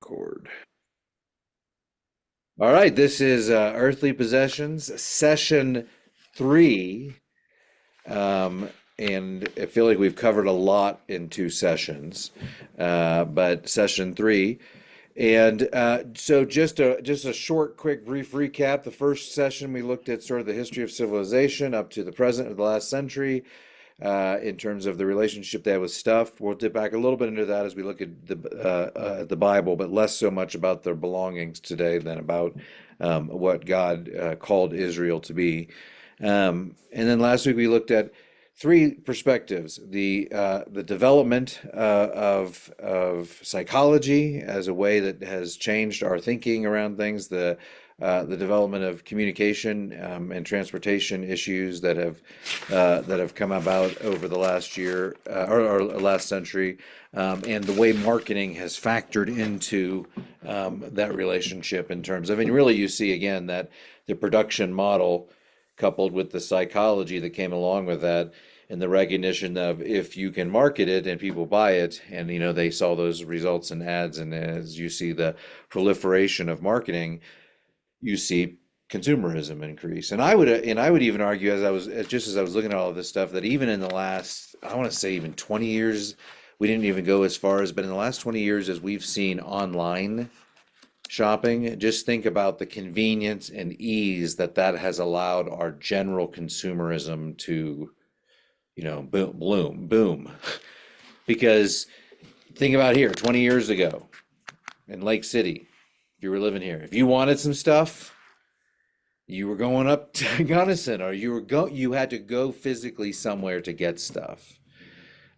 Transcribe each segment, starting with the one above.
Record. All right, this is Earthly Possessions, session three. Um, and I feel like we've covered a lot in two sessions, but session three. And so just a short, quick, brief recap. The first session we looked at sort of the history of civilization up to the present of the last century, in terms of the relationship they have with stuff. We'll dip back a little bit into that as we look at the Bible, but less so much about their belongings today than about what God called Israel to be. And then last week we looked at three perspectives: the development of psychology as a way that has changed our thinking around things, the development of communication and transportation issues that have come about over the last year or last century, and the way marketing has factored into that relationship in terms of, and really you see again that the production model coupled with the psychology that came along with that and the recognition of if you can market it and people buy it, and they saw those results in ads, and as you see the proliferation of marketing, you see consumerism increase. And I would even argue, as I was looking at all of this stuff, that even in the last, I want to say even 20 years, we didn't even go as far as, but in the last 20 years, as we've seen online shopping, just think about the convenience and ease that has allowed our general consumerism to, boom. Because think about here, 20 years ago in Lake City, if you were living here, if you wanted some stuff, you were going up to Gunnison, or you had to go physically somewhere to get stuff.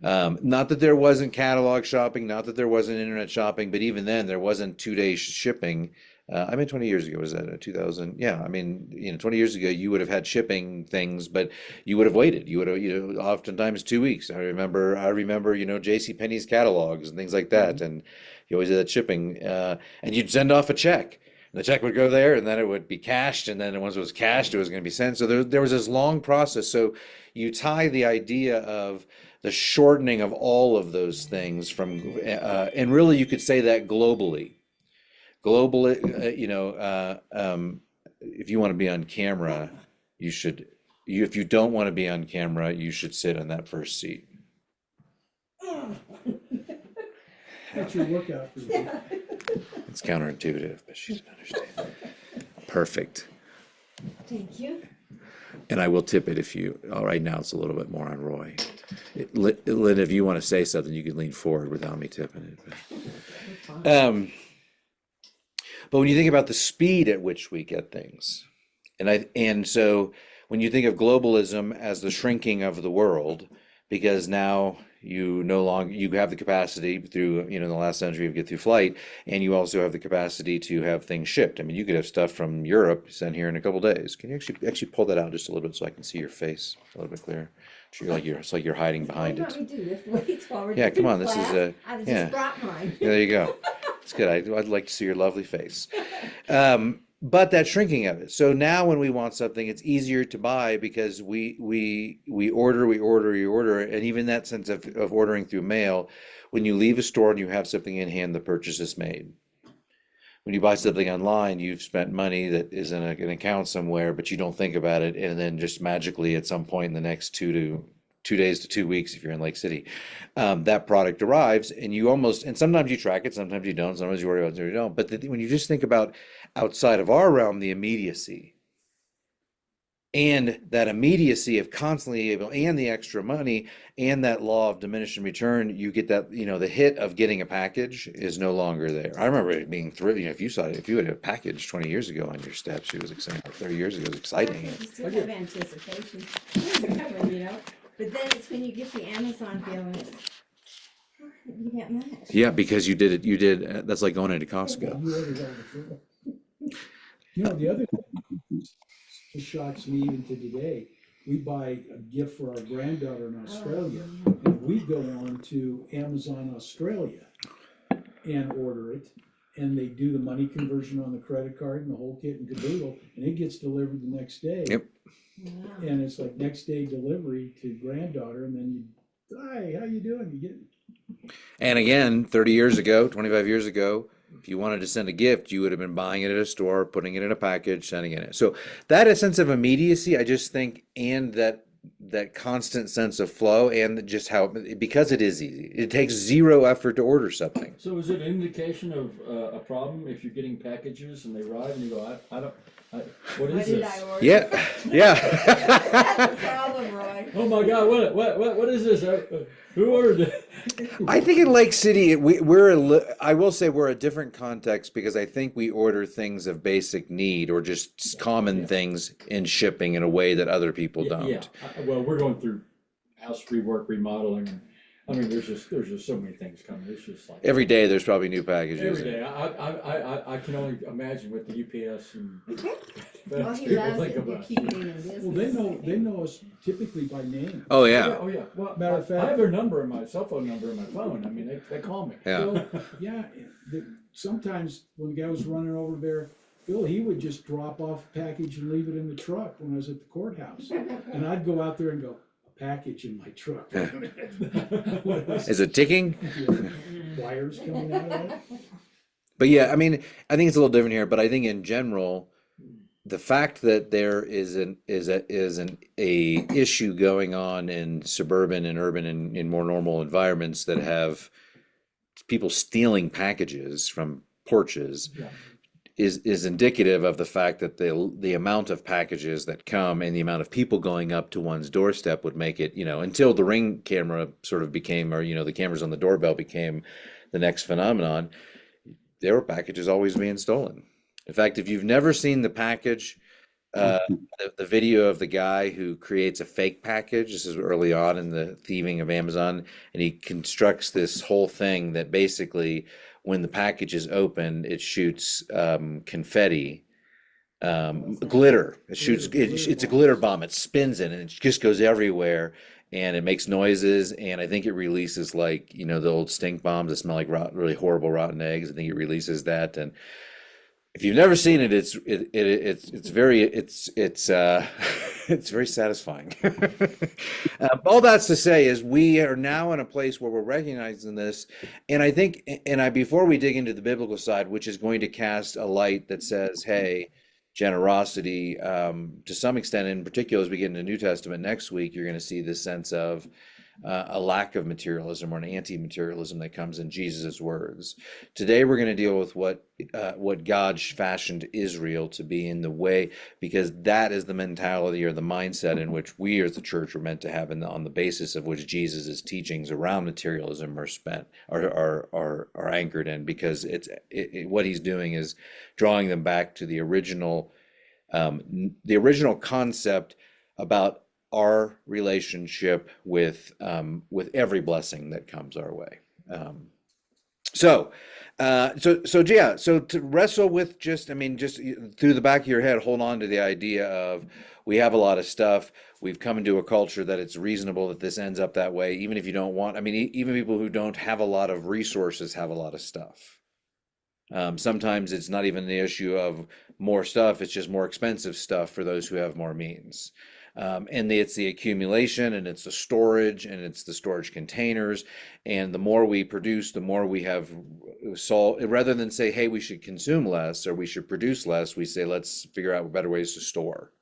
Not that there wasn't catalog shopping, not that there wasn't internet shopping, but even then there wasn't 2 day shipping. 20 years ago, was that 2000? Yeah, 20 years ago you would have had shipping things, but you would have waited. You would have, oftentimes 2 weeks. I remember, J.C. Penney's catalogs and things like that, and you always had that shipping, and you'd send off a check. The check would go there, and then it would be cashed, and then once it was cashed, it was going to be sent. So there was this long process. So you tie the idea of the shortening of all of those things from, and really you could say that globally. Globally, if you want to be on camera, you should. If you don't want to be on camera, you should sit on that first seat. That's your workout for the day. It's counterintuitive, but she doesn't understand. Perfect. Thank you. And I will tip it if you. Oh, right now it's a little bit more on Roy. Lynn, if you want to say something, you can lean forward without me tipping it. But when you think about the speed at which we get things, and so when you think of globalism as the shrinking of the world, because now you no longer you have the capacity through the last century to get through flight, and you also have the capacity to have things shipped. I mean, you could have stuff from Europe sent here in a couple days. Can you actually pull that out just a little bit so I can see your face a little bit clearer? It's like you're hiding behind What do you it. want me to do? Lift weights while we're Yeah, doing come on. This is class? a I just yeah. brought mine. Yeah, there you go. It's good. I'd like to see your lovely face. But that shrinking of it. So now when we want something, it's easier to buy because we order, and even that sense of ordering through mail, when you leave a store and you have something in hand, the purchase is made. When you buy something online, you've spent money that is in an account somewhere, but you don't think about it, and then just magically at some point in the next 2 days to 2 weeks, if you're in Lake City, that product arrives, and and sometimes you track it, sometimes you don't, sometimes you worry about it, sometimes you don't. But when you just think about outside of our realm, the immediacy, and that immediacy of constantly able, and the extra money, and that law of diminishing return, you get that, the hit of getting a package is no longer there. I remember it being thrilling. If you had a package 20 years ago on your steps, it was exciting. 30 years ago, it was exciting. You still have anticipation. Things are coming. But then it's when you get the Amazon bill and you get mad. Yeah, because you did it. That's like going into Costco. You ordered on the phone. The other thing that shocks me even to today, we buy a gift for our granddaughter in Australia, and we go on to Amazon Australia and order it, and they do the money conversion on the credit card and the whole kit and caboodle, and it gets delivered the next day. Yep. Wow. And it's like next day delivery to granddaughter, and then hi, how you doing? You get. And again, 30 years ago, 25 years ago, If you wanted to send a gift, you would have been buying it at a store, putting it in a package, sending it in. So that a sense of immediacy, I just think, and that constant sense of flow, and just how because it is easy, it takes zero effort to order something. So is it an indication of a problem if you're getting packages and they arrive and you go, I don't, what What is did this? I order? Yeah, That's yeah. the problem, Roy. Oh my God, what is this? Who ordered it? I think in Lake City, I will say we're a different context because I think we order things of basic need or just common things in shipping in a way that other people Yeah, don't. well, we're going through house rework, remodeling, and I mean, there's just so many things coming. It's just like Every day there's probably new packages. every day. I can only imagine what the UPS and Well, FedEx he people loves think it to about. keep it in business. Well, they know us typically by name. Oh yeah. Oh yeah. Well, Matter of I fact- have their number in my cell phone number in my phone. I mean, they call me. Yeah. Bill, yeah, sometimes when the guy was running over there, Bill, he would just drop off a package and leave it in the truck when I was at the courthouse. And I'd go out there and go, a package in my truck. What is Is it ticking? wires coming out of it? But yeah, I mean, I think it's a little different here, but I think in general, the fact that there is an issue going on in suburban and urban and in more normal environments that have people stealing packages from porches Yeah. is indicative of the fact that the amount of packages that come and the amount of people going up to one's doorstep would make it, until the Ring camera sort of became, or the cameras on the doorbell became the next phenomenon, there were packages always being stolen. In fact, if you've never seen the package, the video of the guy who creates a fake package, this is early on in the thieving of Amazon, and he constructs this whole thing that basically, when the package is opened, it shoots confetti, glitter. It's a glitter bomb. It spins it and it just goes everywhere, and it makes noises. And I think it releases the old stink bombs that smell like really horrible rotten eggs. I think it releases that. And if you've never seen it, it's very satisfying. All that's to say is we are now in a place where we're recognizing this, and I think, before we dig into the biblical side, which is going to cast a light that says, hey, generosity, to some extent, in particular, as we get into the New Testament next week, you're going to see this sense of a lack of materialism or an anti-materialism that comes in Jesus's words. Today, we're going to deal with what God fashioned Israel to be in the way, because that is the mentality or the mindset in which we as the church are meant to have, on the basis of which Jesus's teachings around materialism are anchored in, because what he's doing is drawing them back to the original concept about our relationship with every blessing that comes our way. So to wrestle with just through the back of your head, hold on to the idea of, we have a lot of stuff. We've come into a culture that it's reasonable that this ends up that way, even if you don't want. Even people who don't have a lot of resources have a lot of stuff. Sometimes it's not even the issue of more stuff; it's just more expensive stuff for those who have more means. And it's the accumulation, and it's the storage, and it's the storage containers. And the more we produce, the more we have solved. Rather than say, hey, we should consume less or we should produce less, we say, let's figure out better ways to store.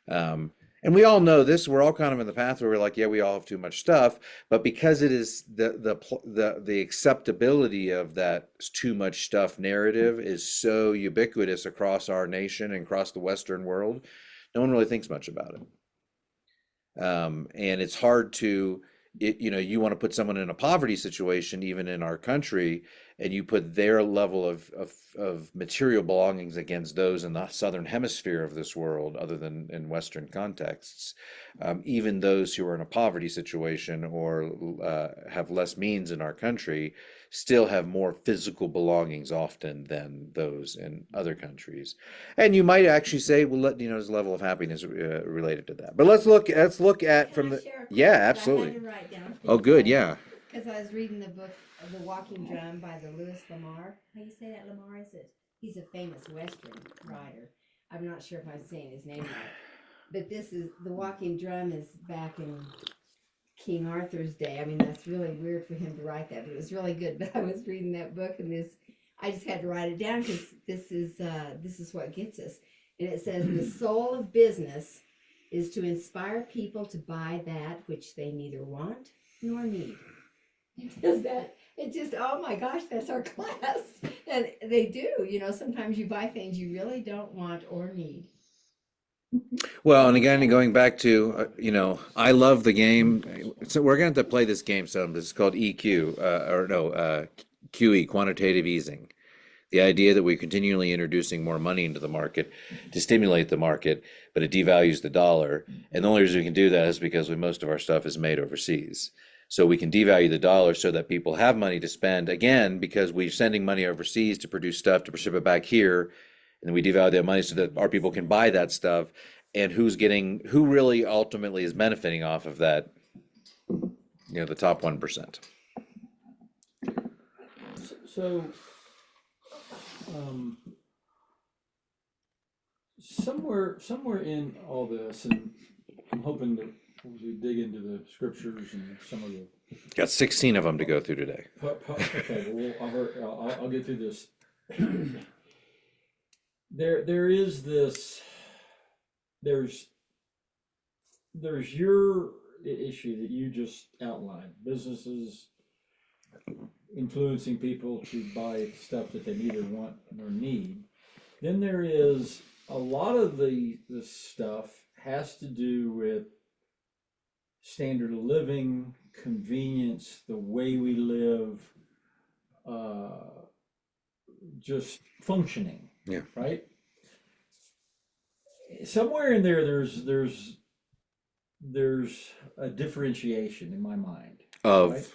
And we all know this. We're all kind of in the path where we're like, yeah, we all have too much stuff. But because it is the acceptability of that too much stuff narrative is so ubiquitous across our nation and across the Western world, no one really thinks much about it. And it's hard to, you want to put someone in a poverty situation, even in our country, and you put their level of material belongings against those in the southern hemisphere of this world, other than in Western contexts. Even those who are in a poverty situation or have less means in our country still have more physical belongings often than those in other countries. And you might actually say, well, there's a level of happiness related to that. But let's look at from the, yeah, absolutely. Oh, good, yeah. Because I was reading the book of The Walking Drum by the Louis Lamar. How you say that, Lamar? Is it? He's a famous Western writer. I'm not sure if I'm saying his name right. But this is, The Walking Drum is back in King Arthur's day. That's really weird for him to write that, but it was really good. But I was reading that book, and I just had to write it down because this is what gets us. And it says the soul of business is to inspire people to buy that which they neither want nor need. Does that? It just, oh my gosh, that's our class. And they do, sometimes you buy things you really don't want or need. Well, and again, going back to, I love the game. So we're going to have to play this game some. It's called EQ, QE, quantitative easing. The idea that we're continually introducing more money into the market to stimulate the market, but it devalues the dollar. And the only reason we can do that is because most of our stuff is made overseas. So we can devalue the dollar so that people have money to spend, again, because we're sending money overseas to produce stuff to ship it back here. And then we devalue that money so that our people can buy that stuff. And who really ultimately is benefiting off of that? The top 1%. So, somewhere in all this, and I'm hoping that as we dig into the scriptures and some of the Got 16 of them to go through today. okay, well, I'll get through this. There is this. There's your issue that you just outlined. Businesses influencing people to buy stuff that they neither want nor need. Then there is a lot of the stuff has to do with standard of living, convenience, the way we live, just functioning. Yeah. Right. Somewhere in there's a differentiation in my mind Of right?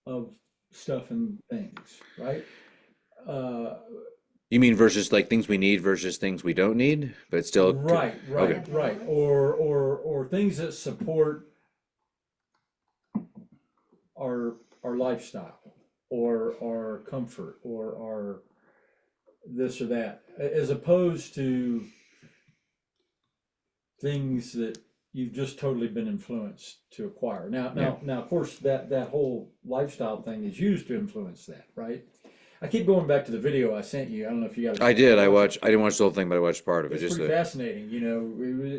Of stuff and things, right? You mean versus like things we need versus things we don't need, but it's still right, okay. right, or things that support our lifestyle, or our comfort, or our this or that, as opposed to things that you've just totally been influenced to acquire. Now, of course, that whole lifestyle thing is used to influence that, right? I keep going back to the video I sent you. I don't know if you got. I did. I didn't watch the whole thing, but I watched part of it. It's Just pretty fascinating.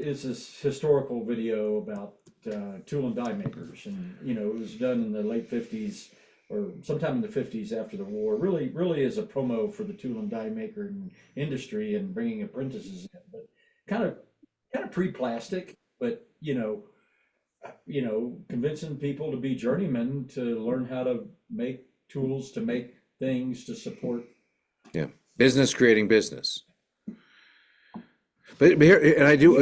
It's this historical video about tool and die makers, and it was done in the late '50s or sometime in the '50s after the war. Really as a promo for the tool and die maker industry and bringing apprentices in, but kind of pre-plastic, but convincing people to be journeymen to learn how to make tools, to make things, to support. Yeah, business creating business. But here, and I do.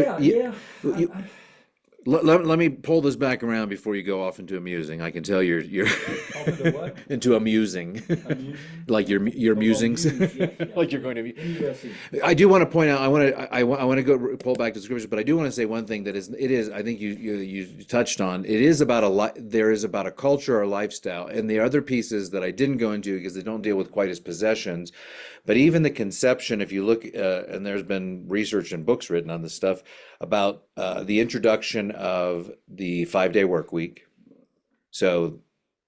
Let me pull this back around before you go off into amusing. I can tell you're Off into what? into amusing, Amusing? like your musings, muse, yeah. like you're going to be. MUSE. I do want to point out. I want to go pull back to scripture, but I do want to say one thing that is. I think you touched on. It is about there is about a culture or lifestyle, and the other pieces that I didn't go into because they don't deal with quite as possessions. But even the conception, if you look, and there's been research and books written on this stuff about the introduction of the 5-day work week. So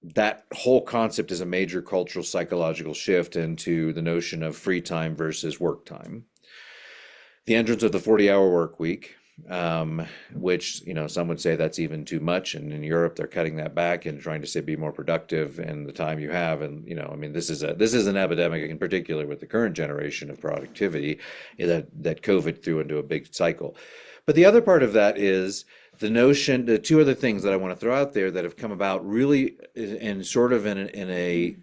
that whole concept is a major cultural psychological shift into the notion of free time versus work time. The entrance of the 40-hour work week, which some would say that's even too much, and in Europe they're cutting that back and trying to say be more productive in the time you have. And this is an epidemic in particular with the current generation of productivity that COVID threw into a big cycle. But the other part of that is the notion, the two other things that I want to throw out there that have come about really in sort of in a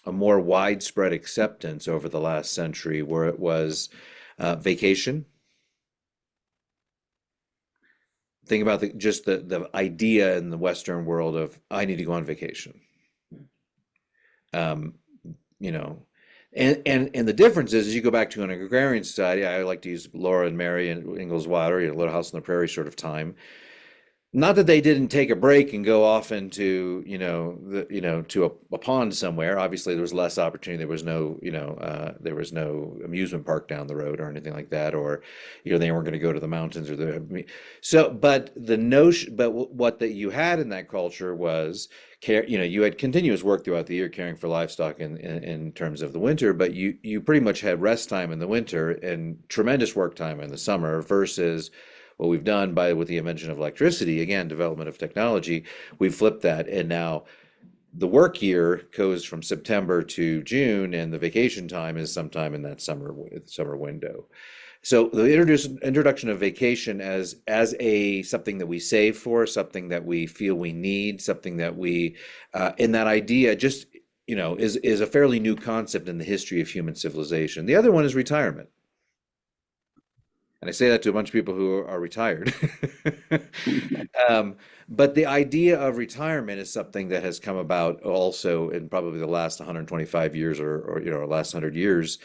more widespread acceptance over the last century, where it was vacation. Think about the idea in the Western world of I need to go on vacation. And the difference is, as you go back to an agrarian society, I like to use Laura and Mary and Ingalls Wilder, Little House on the Prairie sort of time. Not that they didn't take a break and go off into, to a pond somewhere. Obviously, there was less opportunity. There was no, there was no amusement park down the road or anything like that, or, they weren't going to go to the mountains or but the notion, but what that you had in that culture was care, you had continuous work throughout the year caring for livestock in terms of the winter, but you pretty much had rest time in the winter and tremendous work time in the summer versus what we've done with the invention of electricity, again, development of technology, we've flipped that. And now the work year goes from September to June, and the vacation time is sometime in that summer window. So the introduction of vacation as a something that we save for, something that we feel we need, something that we, in that idea, just is a fairly new concept in the history of human civilization. The other one is retirement. And I say that to a bunch of people who are retired. But the idea of retirement is something that has come about also in probably the last 125 years or last 100 years,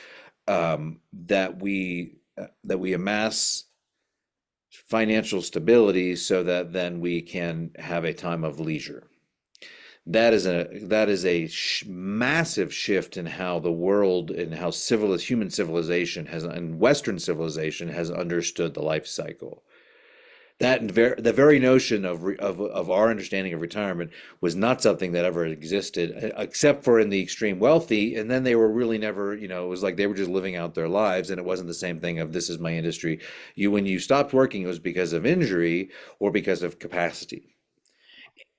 that we amass financial stability so that then we can have a time of leisure. That is a massive shift in how the world and how human civilization and Western civilization has understood the life cycle. The very notion of our understanding of retirement was not something that ever existed, except for in the extreme wealthy, and then they were really never, it was like they were just living out their lives, and it wasn't the same thing of this is my industry. When you stopped working, it was because of injury or because of capacity.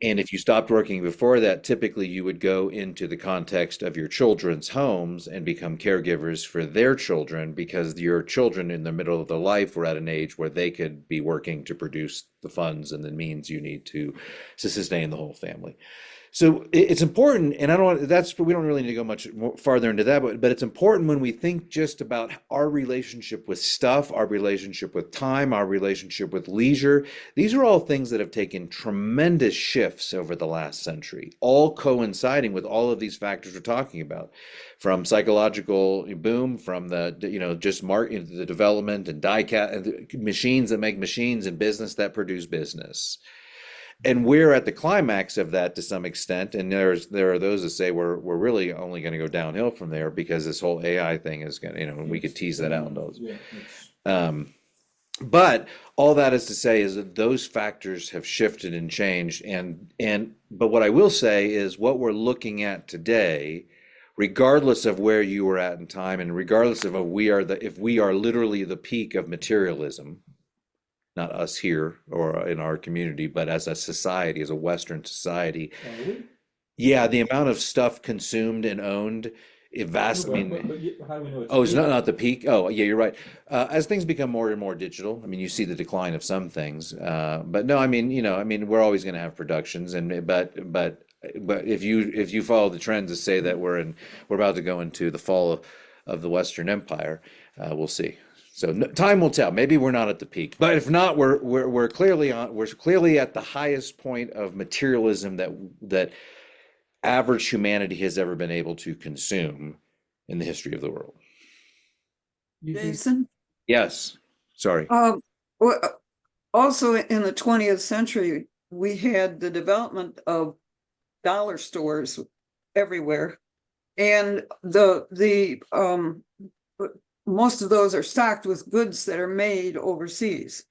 And if you stopped working before that, typically you would go into the context of your children's homes and become caregivers for their children because your children in the middle of their life were at an age where they could be working to produce the funds and the means you need to sustain the whole family. So it's important, and we don't really need to go much farther into that, but it's important when we think just about our relationship with stuff, our relationship with time, our relationship with leisure. These are all things that have taken tremendous shifts over the last century, all coinciding with all of these factors we're talking about, from psychological boom, from the, the development and machines that make machines and business that produce business. And we're at the climax of that to some extent, and there are those that say we're really only going to go downhill from there because this whole AI thing is going to, we could tease that out. But all that is to say is that those factors have shifted and changed, but what I will say is what we're looking at today, regardless of where you were at in time, and regardless of if we are literally the peak of materialism. Not us here or in our community, but as a society, as a Western society. Yeah, the amount of stuff consumed and owned, vast. I mean, How do we know it's it's not the peak. Oh, yeah, you're right. As things become more and more digital, I mean, you see the decline of some things. But no, I mean, we're always going to have productions, but if you follow the trends that say that we're about to go into the fall of the Western Empire, we'll see. So time will tell. Maybe we're not at the peak, but if not, we're clearly at the highest point of materialism that average humanity has ever been able to consume in the history of the world. Jason? Yes. Sorry. Well, also in the 20th century, we had the development of dollar stores everywhere, and most of those are stocked with goods that are made overseas.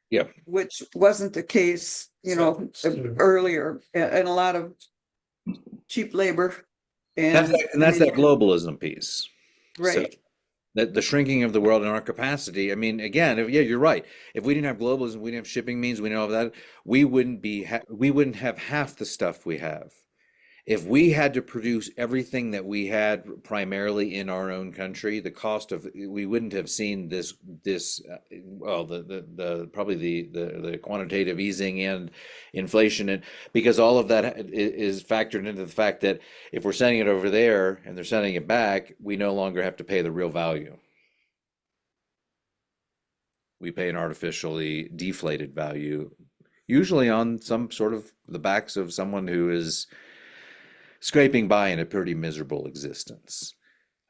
Yeah. Which wasn't the case, earlier, and a lot of cheap labor. That's that globalism piece. Right. So that the shrinking of the world and our capacity. I mean, again, you're right. If we didn't have globalism, we didn't have shipping means, we didn't have that, we wouldn't have half the stuff we have. If we had to produce everything that we had primarily in our own country, we wouldn't have seen the quantitative easing and inflation, and because all of that is factored into the fact that if we're sending it over there and they're sending it back, we no longer have to pay the real value. We pay an artificially deflated value, usually on some sort of the backs of someone who is scraping by in a pretty miserable existence.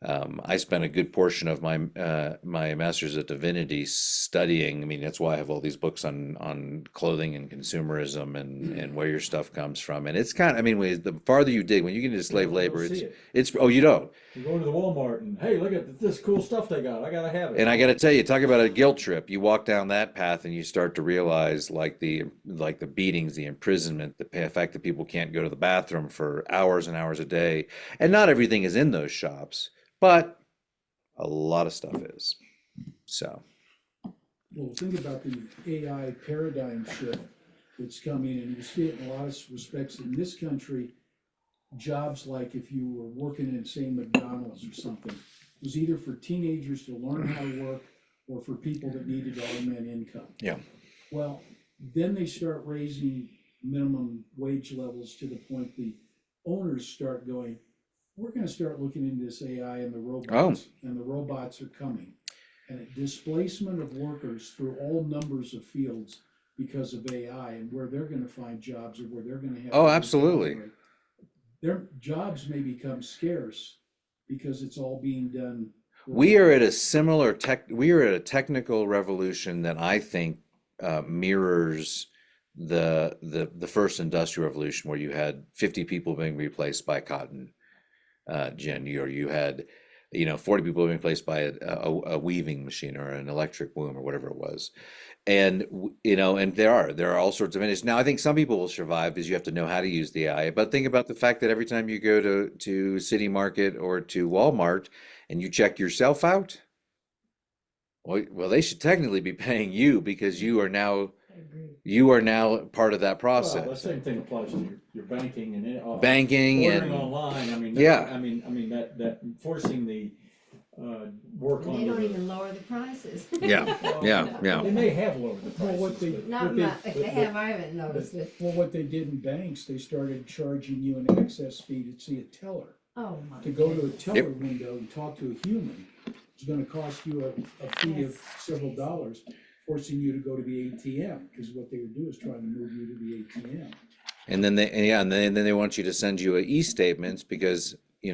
I spent a good portion of my master's of divinity studying. I mean, that's why I have all these books on clothing and consumerism and where your stuff comes from. And it's kind of, I mean, the farther you dig, when you get into slave You don't labor, see it. it's oh, you don't. You go into the Walmart and hey, look at this cool stuff they got. I gotta have it. And I got to tell you, talk about a guilt trip. You walk down that path and you start to realize, like the beatings, the imprisonment, the fact that people can't go to the bathroom for hours and hours a day, and not everything is in those shops, but a lot of stuff is. So, Well, think about the AI paradigm shift that's coming, and you see it in a lot of respects in this country. Jobs like if you were working in, say, McDonald's or something, was either for teenagers to learn how to work or for people that needed to augment income. yeah. Well, then they start raising minimum wage levels to the point the owners start going, we're gonna start looking into this AI and the robots, and the robots are coming. And a displacement of workers through all numbers of fields because of AI and where they're gonna find jobs or where they're gonna have. Oh, to absolutely. operate. Their jobs may become scarce because it's all being done. We are at a similar we are at a technical revolution that I think mirrors the first industrial revolution, where you had 50 people being replaced by cotton gin, or you had 40 people being replaced by a weaving machine or an electric loom or whatever it was. And and there are all sorts of industries. Now, I think some people will survive because you have to know how to use the AI. But think about the fact that every time you go to City Market or to Walmart and you check yourself out, well, they should technically be paying you because you are now part of that Well, the process. same thing applies to your banking and Banking ordering and online. I mean, yeah. I mean that forcing the work And on they don't even lower the prices. Yeah, yeah. They may have lowered the Well, prices. what they- but- Not much, if they have, I haven't noticed it. Well, what they did in banks, they started charging you an access fee to see a teller. Oh, my. To go to a teller Yep. window and talk to a human, it's gonna cost you a fee of several dollars, forcing you to go to the ATM, because what they would do is try to move you to the ATM. And then then they want you to send you e-statements because they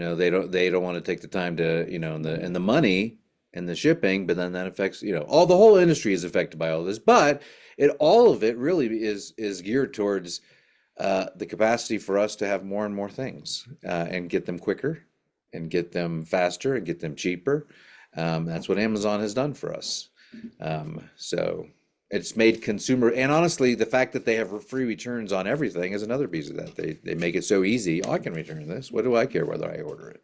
don't want to take the time to and the money and the shipping, but then that affects all the whole industry is affected by all this, but all of it really is geared towards the capacity for us to have more and more things and get them quicker and get them faster and get them cheaper. That's what Amazon has done for us. So it's made consumer, and honestly, the fact that they have free returns on everything is another piece of that. They make it so easy. Oh, I can return this. What do I care whether I order it?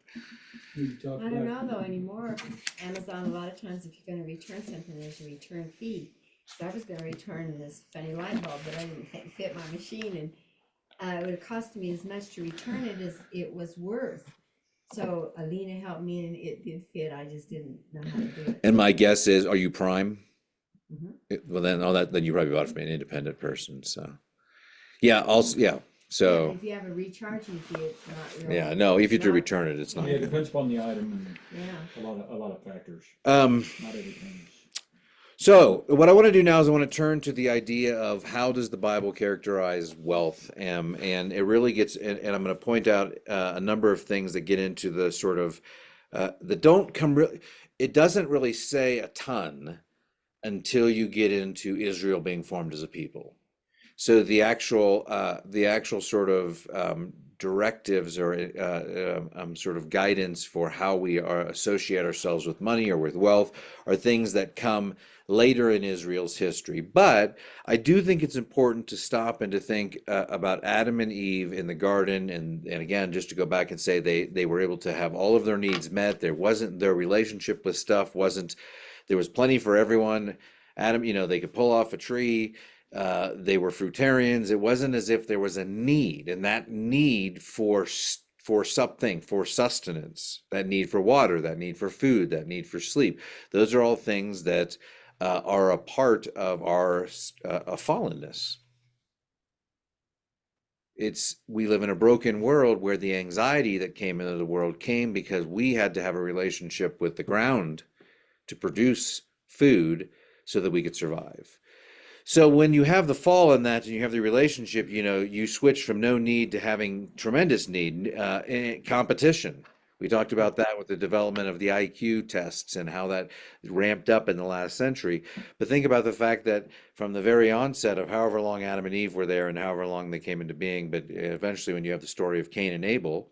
You talk I don't about- know though anymore. Amazon, a lot of times if you're gonna return something, there's a return fee. So I was gonna return this funny light bulb, but I didn't fit my machine, and it would have cost me as much to return it as it was worth. So Alina helped me and it did fit, I just didn't know how to do it. And my guess is, are you Prime? Mhm. Well, then you probably bought it from an independent person. So, yeah. Also, yeah. So, If you have a recharging fee, it's not really. yeah. No, if you have to not- return it, it's not Yeah, it good. depends upon the item Yeah. and a lot of factors. Um. Not everything. So what I want to do now is I want to turn to the idea of how does the Bible characterize wealth, and it really gets, and I'm going to point out a number of things that get into the sort of that don't come really. It doesn't really say a ton until you get into Israel being formed as a people. So the actual sort of directives or sort of guidance for how we associate ourselves with money or with wealth are things that come later in Israel's history. But I do think it's important to stop and to think about Adam and Eve in the garden, and again, just to go back and say they were able to have all of their needs met. Their relationship with stuff wasn't. There was plenty for everyone. Adam, they could pull off a tree. They were fruitarians. It wasn't as if there was a need, and that need for something, for sustenance, that need for water, that need for food, that need for sleep. Those are all things that are a part of our fallenness. We live in a broken world where the anxiety that came into the world came because we had to have a relationship with the ground to produce food so that we could survive. So when you have the fall in that and you have the relationship, you switch from no need to having tremendous need, competition. We talked about that with the development of the IQ tests and how that ramped up in the last century. But think about the fact that from the very onset of however long Adam and Eve were there and however long they came into being, but eventually when you have the story of Cain and Abel,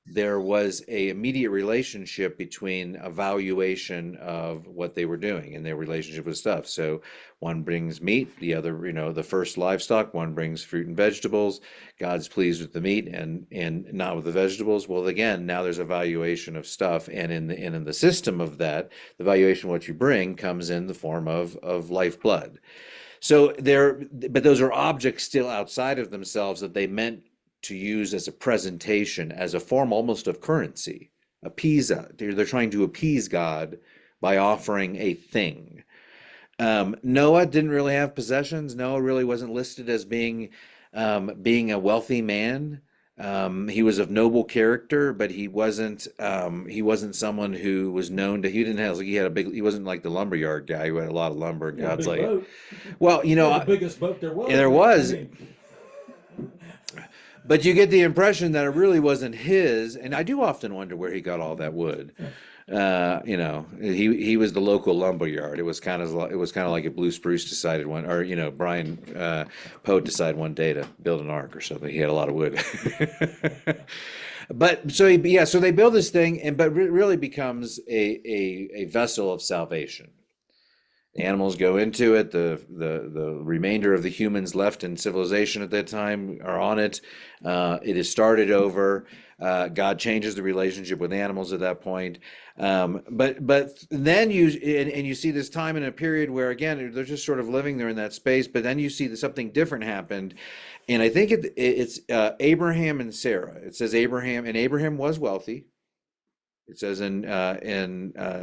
there was a immediate relationship between evaluation of what they were doing and their relationship with stuff. So one brings meat, the other, the first livestock, one brings fruit and vegetables. God's pleased with the meat and not with the vegetables. Well, again, now there's a valuation of stuff, and in the system of that, the valuation of what you bring comes in the form of lifeblood. So but those are objects still outside of themselves that they meant to use as a presentation, as a form almost of currency. They're trying to appease God by offering a thing. Noah didn't really have possessions. Noah really wasn't listed as being a wealthy man. He was of noble character, but he wasn't someone who was known to. He wasn't like the lumberyard guy who had a lot of lumber. And Yeah, God's big like, boat. well, Yeah, the biggest boat there was. there I was. mean, But you get the impression that it really wasn't his, and I do often wonder where he got all that wood. He was the local lumberyard. It was kind of like if Blue Spruce decided Brian Poe decided one day to build an ark or something. He had a lot of wood. But so they build this thing, but it really becomes a vessel of salvation. The animals go into it. The remainder of the humans left in civilization at that time are on it. It is started over. God changes the relationship with animals at that point. But then you see this time in a period where again they're just sort of living there in that space. But then you see that something different happened, and I think it's Abraham and Sarah. It says Abraham was wealthy. It says in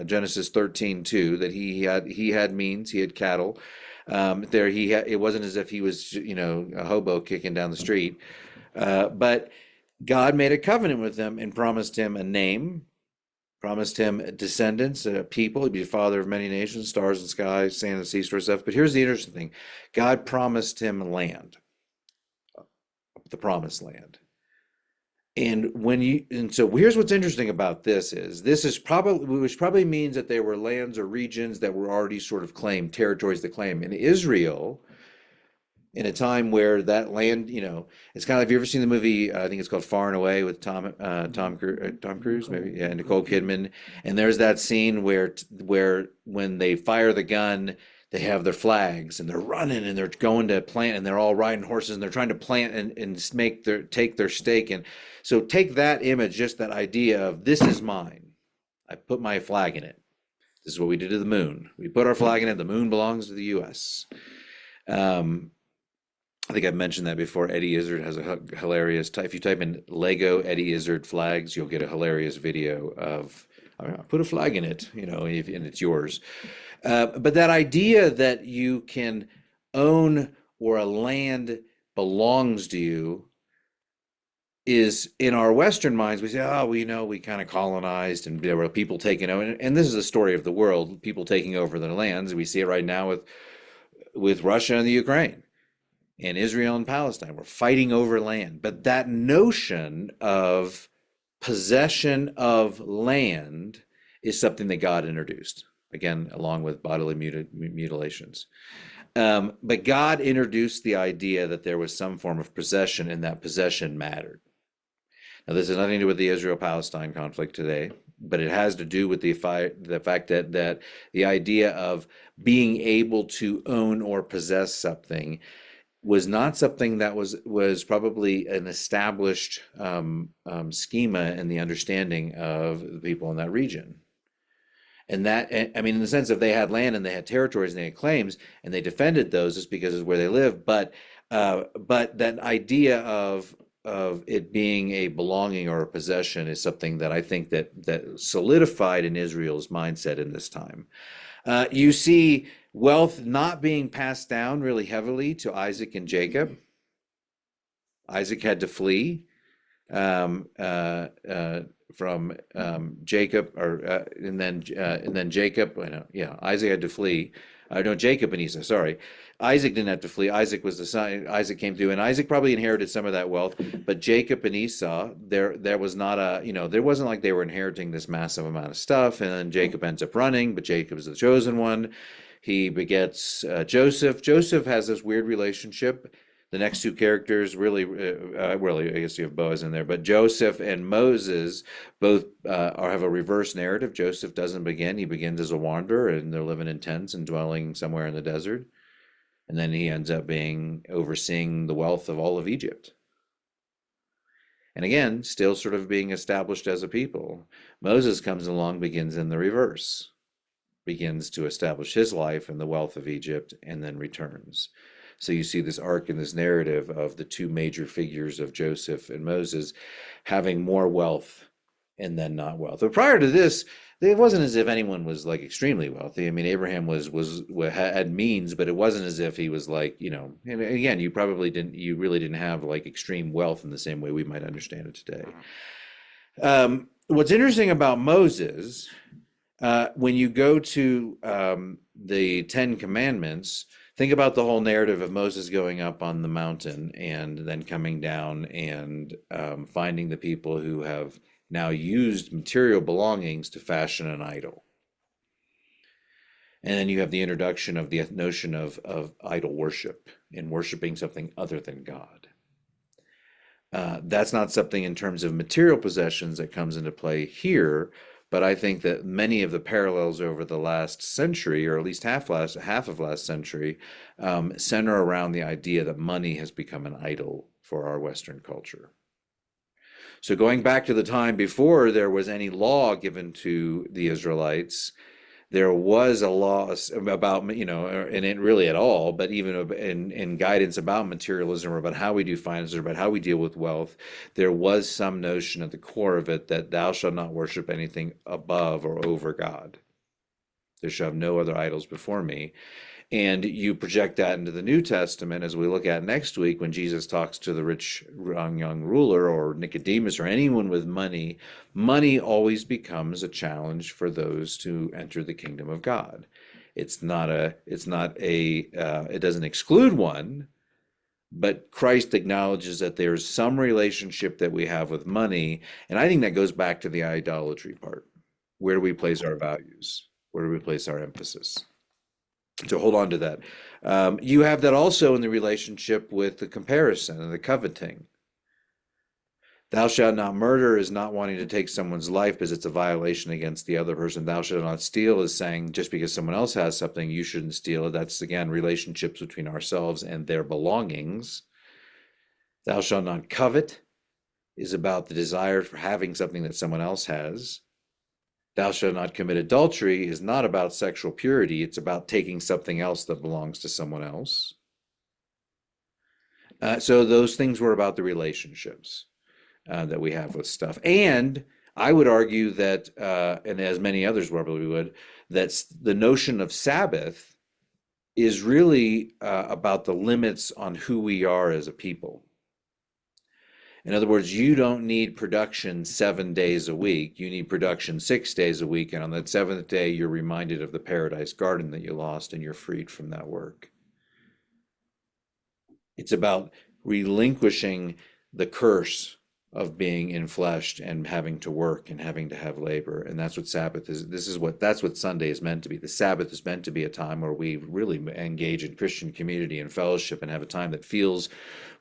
Genesis 13:2 that he had means, he had cattle. It wasn't as if he was a hobo kicking down the street, but God made a covenant with him and promised him a name, promised him descendants, a people. He'd be the father of many nations, stars and sky, sand and sea, sort of stuff. But here's the interesting thing: God promised him land, the promised land. And so here's what's interesting about this which probably means that there were lands or regions that were already sort of claimed, territories to claim. In Israel, in a time where that land, it's kind of, have you ever seen the movie, I think it's called Far and Away with Tom Cruise, maybe, yeah, Nicole Kidman. And there's that scene where when they fire the gun, they have their flags and they're running and they're going to plant and they're all riding horses and they're trying to plant and take their stake. And so take that image, just that idea of this is mine. I put my flag in it. This is what we did to the moon. We put our flag in it. The moon belongs to the U.S. I think I've mentioned that before. Eddie Izzard has a hilarious, if you type in Lego Eddie Izzard flags, you'll get a hilarious video of, I put a flag in it, and it's yours. But that idea that you can own or a land belongs to you is, in our Western minds, we say, we kind of colonized and there were people taking over. And this is the story of the world, people taking over their lands. We see it right now with Russia and the Ukraine and Israel and Palestine. We're fighting over land. But that notion of possession of land is something that God introduced. Again, along with bodily mutilations. But God introduced the idea that there was some form of possession and that possession mattered. Now, this has nothing to do with the Israel-Palestine conflict today, but it has to do with the fact that the idea of being able to own or possess something was not something that was probably an established schema in the understanding of the people in that region. And that, I mean, in the sense of they had land and they had territories and they had claims and they defended those just because it's where they live. But that idea of it being a belonging or a possession is something that I think that solidified in Israel's mindset in this time. You see wealth not being passed down really heavily to Isaac and Jacob. Isaac had to flee from Jacob, and then Jacob. Isaac had to flee No, Jacob and Esau, sorry. Isaac didn't have to flee. Isaac was the son. Isaac came through, and Isaac probably inherited some of that wealth. But Jacob and Esau, there was not a, there wasn't like they were inheriting this massive amount of stuff. And then Jacob ends up running, but Jacob is the chosen one. He begets Joseph. Joseph has this weird relationship. The next two characters really, I guess you have Boaz in there, but Joseph and Moses both have a reverse narrative. Joseph doesn't begin; he begins as a wanderer, and they're living in tents and dwelling somewhere in the desert. And then he ends up being overseeing the wealth of all of Egypt. And again, still sort of being established as a people. Moses comes along, begins in the reverse, begins to establish his life and the wealth of Egypt, and then returns. So you see this arc in this narrative of the two major figures of Joseph and Moses having more wealth and then not wealth. But prior to this, it wasn't as if anyone was like extremely wealthy. I mean, Abraham had means, but it wasn't as if he was like, and again, you really didn't have like extreme wealth in the same way we might understand it today. What's interesting about Moses, when you go to the Ten Commandments, think about the whole narrative of Moses going up on the mountain and then coming down and finding the people who have now used material belongings to fashion an idol. And then you have the introduction of the notion of idol worship and worshiping something other than God. That's not something in terms of material possessions that comes into play here, but I think that many of the parallels over the last century, or at least half of last century, center around the idea that money has become an idol for our Western culture. So going back to the time before there was any law given to the Israelites, there was a law about, and it really at all, but even in guidance about materialism or about how we do finances or about how we deal with wealth, there was some notion at the core of it that thou shalt not worship anything above or over God. There shall have no other idols before me. And you project that into the New Testament as we look at next week when Jesus talks to the rich young ruler or Nicodemus or anyone with money. Money always becomes a challenge for those to enter the kingdom of God. It doesn't exclude one, but Christ acknowledges that there's some relationship that we have with money. And I think that goes back to the idolatry part. Where do we place our values? Where do we place our emphasis? So hold on to that. You have that also in the relationship with the comparison and the coveting. Thou shalt not murder is not wanting to take someone's life because it's a violation against the other person. Thou shalt not steal is saying just because someone else has something, you shouldn't steal it. That's, again, relationships between ourselves and their belongings. Thou shalt not covet is about the desire for having something that someone else has. Thou shalt not commit adultery is not about sexual purity. It's about taking something else that belongs to someone else. So those things were about the relationships that we have with stuff. And I would argue that, and as many others probably would, that the notion of Sabbath is really about the limits on who we are as a people. In other words, you don't need production 7 days a week. You need production 6 days a week. And on that seventh day, you're reminded of the paradise garden that you lost and you're freed from that work. It's about relinquishing the curse of being enfleshed and having to work and having to have labor. And that's what Sabbath is. That's what Sunday is meant to be. The Sabbath is meant to be a time where we really engage in Christian community and fellowship and have a time that feels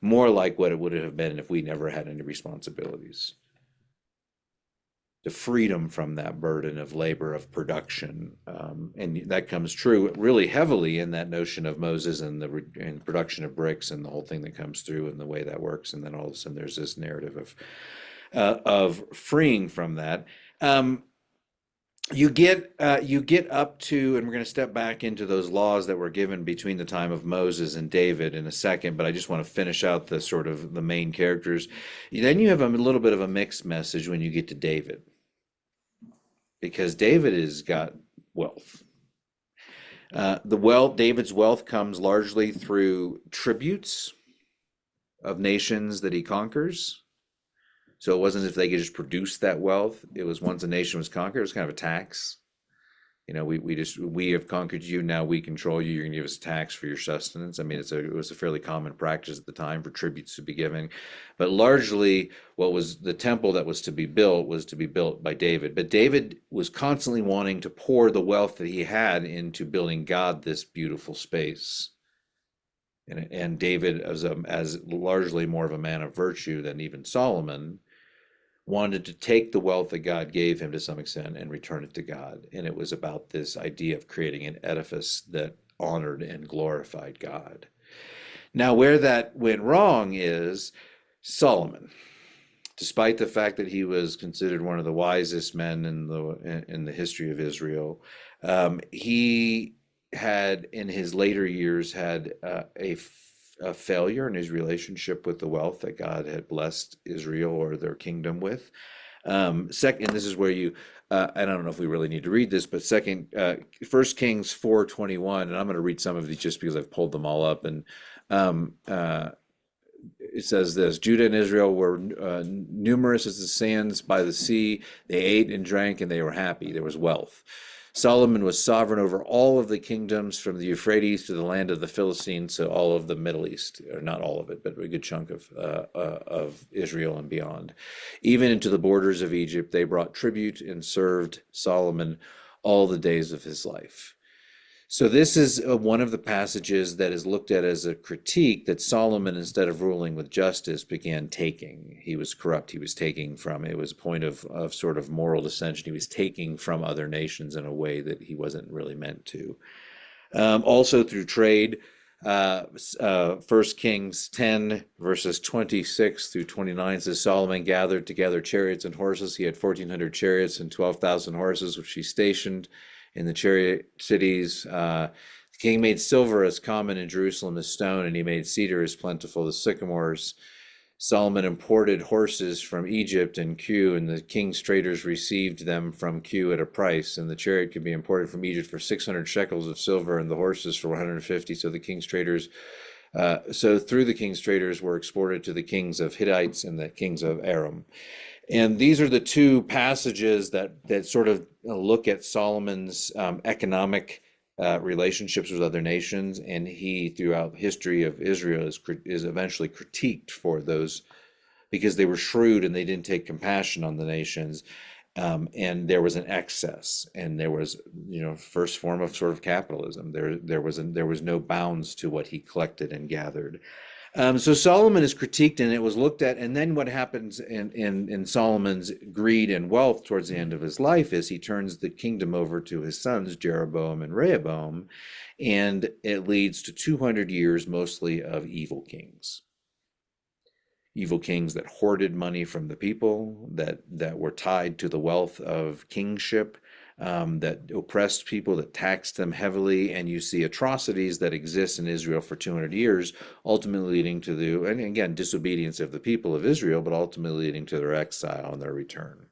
more like what it would have been if we never had any responsibilities. The freedom from that burden of labor, of production. And that comes true really heavily in that notion of Moses and the production of bricks and the whole thing that comes through and the way that works. And then all of a sudden there's this narrative of freeing from that. You get up to, and we're going to step back into those laws that were given between the time of Moses and David in a second, but I just want to finish out the sort of the main characters. Then you have a little bit of a mixed message when you get to David, because David has got wealth. David's wealth comes largely through tributes of nations that he conquers. So it wasn't as if they could just produce that wealth. It was once a nation was conquered, it was kind of a tax. You know, we have conquered you, now we control you, you're gonna give us tax for your sustenance. I mean, it was a fairly common practice at the time for tributes to be given. But largely, what was the temple that was to be built by David. But David was constantly wanting to pour the wealth that he had into building God this beautiful space. And David, as largely more of a man of virtue than even Solomon, wanted to take the wealth that God gave him to some extent and return it to God. And it was about this idea of creating an edifice that honored and glorified God. Now, where that went wrong is Solomon. Despite the fact that he was considered one of the wisest men in the history of Israel, he had in his later years had a failure in his relationship with the wealth that God had blessed Israel or their kingdom with. Second, and this is where I don't know if we really need to read this, but First Kings 4:21, and I'm going to read some of these just because I've pulled them all up. And it says this: Judah and Israel were numerous as the sands by the sea. They ate and drank, and they were happy. There was wealth. Solomon was sovereign over all of the kingdoms from the Euphrates to the land of the Philistines, so all of the Middle East, or not all of it, but a good chunk of Israel and beyond. Even into the borders of Egypt, they brought tribute and served Solomon all the days of his life. So this is one of the passages that is looked at as a critique that Solomon, instead of ruling with justice, began taking. He was corrupt. He was taking from, it was a point of sort of moral dissension. He was taking from other nations in a way that he wasn't really meant to. Also through trade, 1 Kings 10 verses 26 through 29 says, Solomon gathered together chariots and horses. He had 1,400 chariots and 12,000 horses, which he stationed in the chariot cities. The king made silver as common in Jerusalem as stone, and he made cedar as plentiful as sycamores. Solomon imported horses from Egypt and Cu, and the king's traders received them from Cu at a price. And the chariot could be imported from Egypt for 600 shekels of silver, and the horses for 150. So the king's traders, through the king's traders were exported to the kings of Hittites and the kings of Aram. And these are the two passages that sort of look at Solomon's economic relationships with other nations, and he, throughout the history of Israel, is eventually critiqued for those because they were shrewd and they didn't take compassion on the nations, and there was an excess, and there was, first form of sort of capitalism. There was no bounds to what he collected and gathered. So Solomon is critiqued, and it was looked at. And then what happens in Solomon's greed and wealth towards the end of his life is he turns the kingdom over to his sons, Jeroboam and Rehoboam, and it leads to 200 years mostly of evil kings. Evil kings that hoarded money from the people, that were tied to the wealth of kingship, that oppressed people, that taxed them heavily. And you see atrocities that exist in Israel for 200 years, ultimately leading to and again, disobedience of the people of Israel, but ultimately leading to their exile and their return.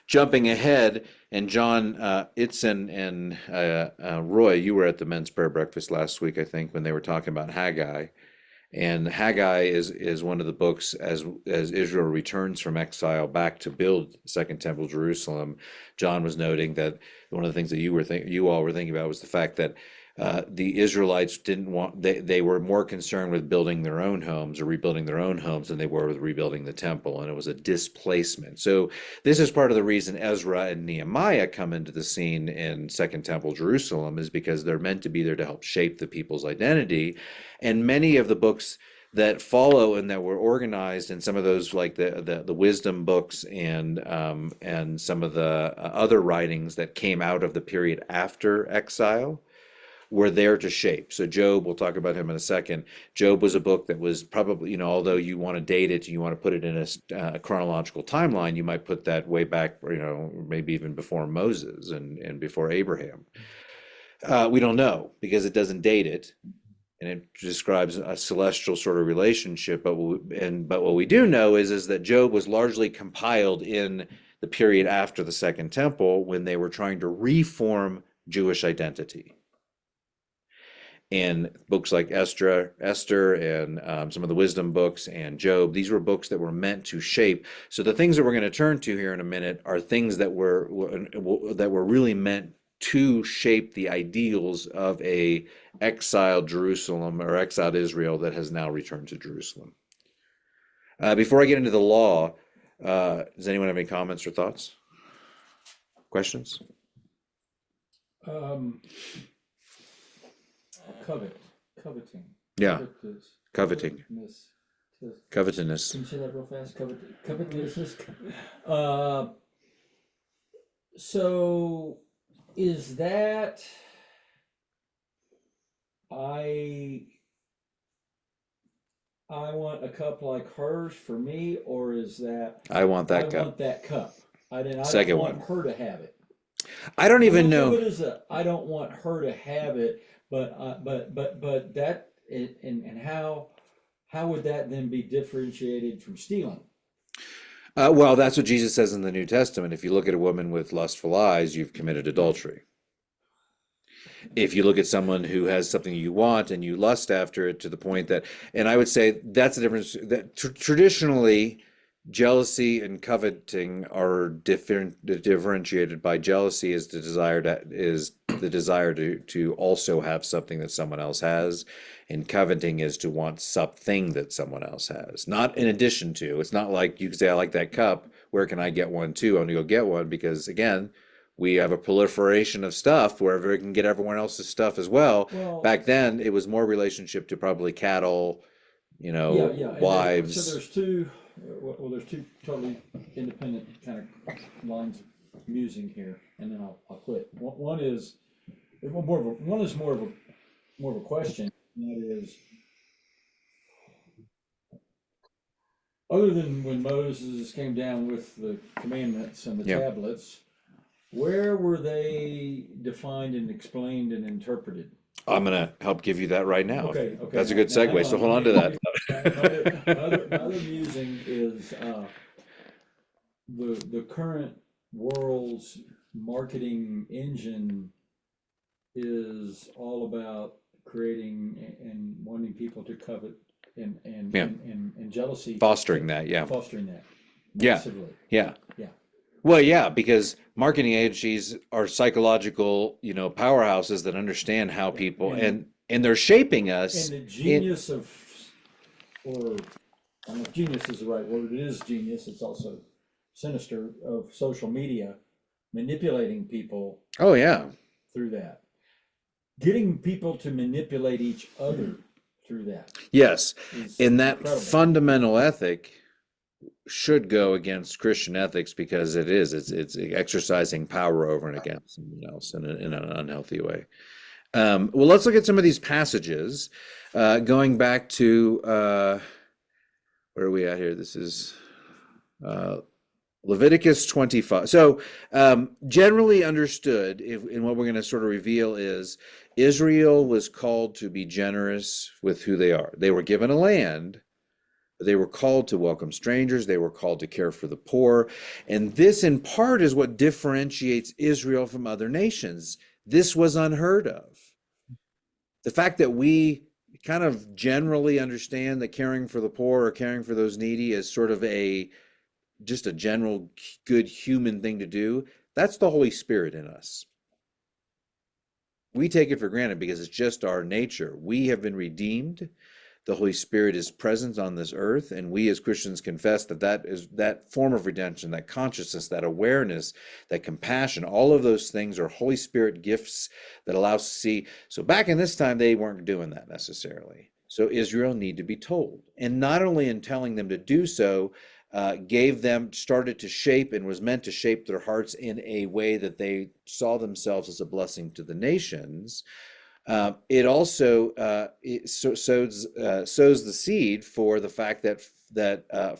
Jumping ahead, and John Itzen and Roy, you were at the men's prayer breakfast last week, I think, when they were talking about Haggai. And Haggai is one of the books as Israel returns from exile back to build Second Temple Jerusalem. John was noting that one of the things that you all were thinking about was the fact that the Israelites they were more concerned with building their own homes or rebuilding their own homes than they were with rebuilding the temple, and it was a displacement. So this is part of the reason Ezra and Nehemiah come into the scene in Second Temple Jerusalem, is because they're meant to be there to help shape the people's identity. And many of the books that follow and that were organized in some of those, like the wisdom books and some of the other writings that came out of the period after exile, were there to shape. So Job, we'll talk about him in a second. Job was a book that was probably, although you want to date it, you want to put it in a chronological timeline, you might put that way back, maybe even before Moses and before Abraham. We don't know because it doesn't date it, and it describes a celestial sort of relationship. But what we do know is that Job was largely compiled in the period after the Second Temple, when they were trying to reform Jewish identity. and books like Esther, and some of the wisdom books and Job. These were books that were meant to shape. So the things that we're going to turn to here in a minute are things that were really meant to shape the ideals of a exiled Jerusalem or exiled Israel that has now returned to Jerusalem. Before I get into the law, does anyone have any comments or thoughts? Questions? Coveting. Yeah, Covetous. coveting, covetousness. Can you say that real fast? Covetousness. So is that I want a cup like hers for me, or is that I want I that cup. want that cup? I don't Second want one. her to have it. I don't How even much of know. it is I don't want her to have it, but that and how would that then be differentiated from stealing? Well, that's what Jesus says in the New Testament. If you look at a woman with lustful eyes, you've committed adultery. If you look at someone who has something you want and you lust after it to the point that, and I would say that's the difference that traditionally jealousy and coveting are differentiated by jealousy is the desire to also have something that someone else has, and coveting is to want something that someone else has, not in addition to. It's not like you can say, I like that cup, where can I get one too? I'm gonna go get one, because again, we have a proliferation of stuff wherever we can get everyone else's stuff as well. Well, Back then, it was more relationship to probably cattle, yeah. And so wives. there's two. Well, there's two totally independent kind of lines of musing here, and then I'll quit. One is more of a question. And that is, other than when Moses came down with the commandments and the Yeah. tablets, where were they defined and explained and interpreted? I'm gonna help give you that right now. Okay. That's a good Now, hang segue. So on. hold on to that. My other musing is the current world's marketing engine is all about creating and wanting people to covet and jealousy, Fostering that, yeah. fostering that Yeah. massively. Yeah. Yeah. Well, yeah, because marketing agencies are psychological, powerhouses that understand how people and they're shaping us. And the genius or I don't know if genius is the right word. It is genius. It's also sinister of social media manipulating people Oh yeah. through that, getting people to manipulate each other through that. Yes. Is And that incredible. fundamental ethic should go against Christian ethics, because it's exercising power over and against someone else in an unhealthy way. Well, let's look at some of these passages. Going back to where are we at here? This is Leviticus 25. So, generally understood, and what we're going to sort of reveal is Israel was called to be generous with who they are. They were given a land, but they were called to welcome strangers. They were called to care for the poor. And this, in part, is what differentiates Israel from other nations. This was unheard of. The fact that we kind of generally understand that caring for the poor or caring for those needy is sort of just a general good human thing to do, that's the Holy Spirit in us. We take it for granted because it's just our nature. We have been redeemed. The Holy Spirit is present on this earth, and we as Christians confess that form of redemption, that consciousness, that awareness, that compassion, all of those things are Holy Spirit gifts that allow us to see. So back in this time, they weren't doing that necessarily. So Israel needed to be told. And not only in telling them to do so, started to shape and was meant to shape their hearts in a way that they saw themselves as a blessing to the nations. It also sows the seed for the fact that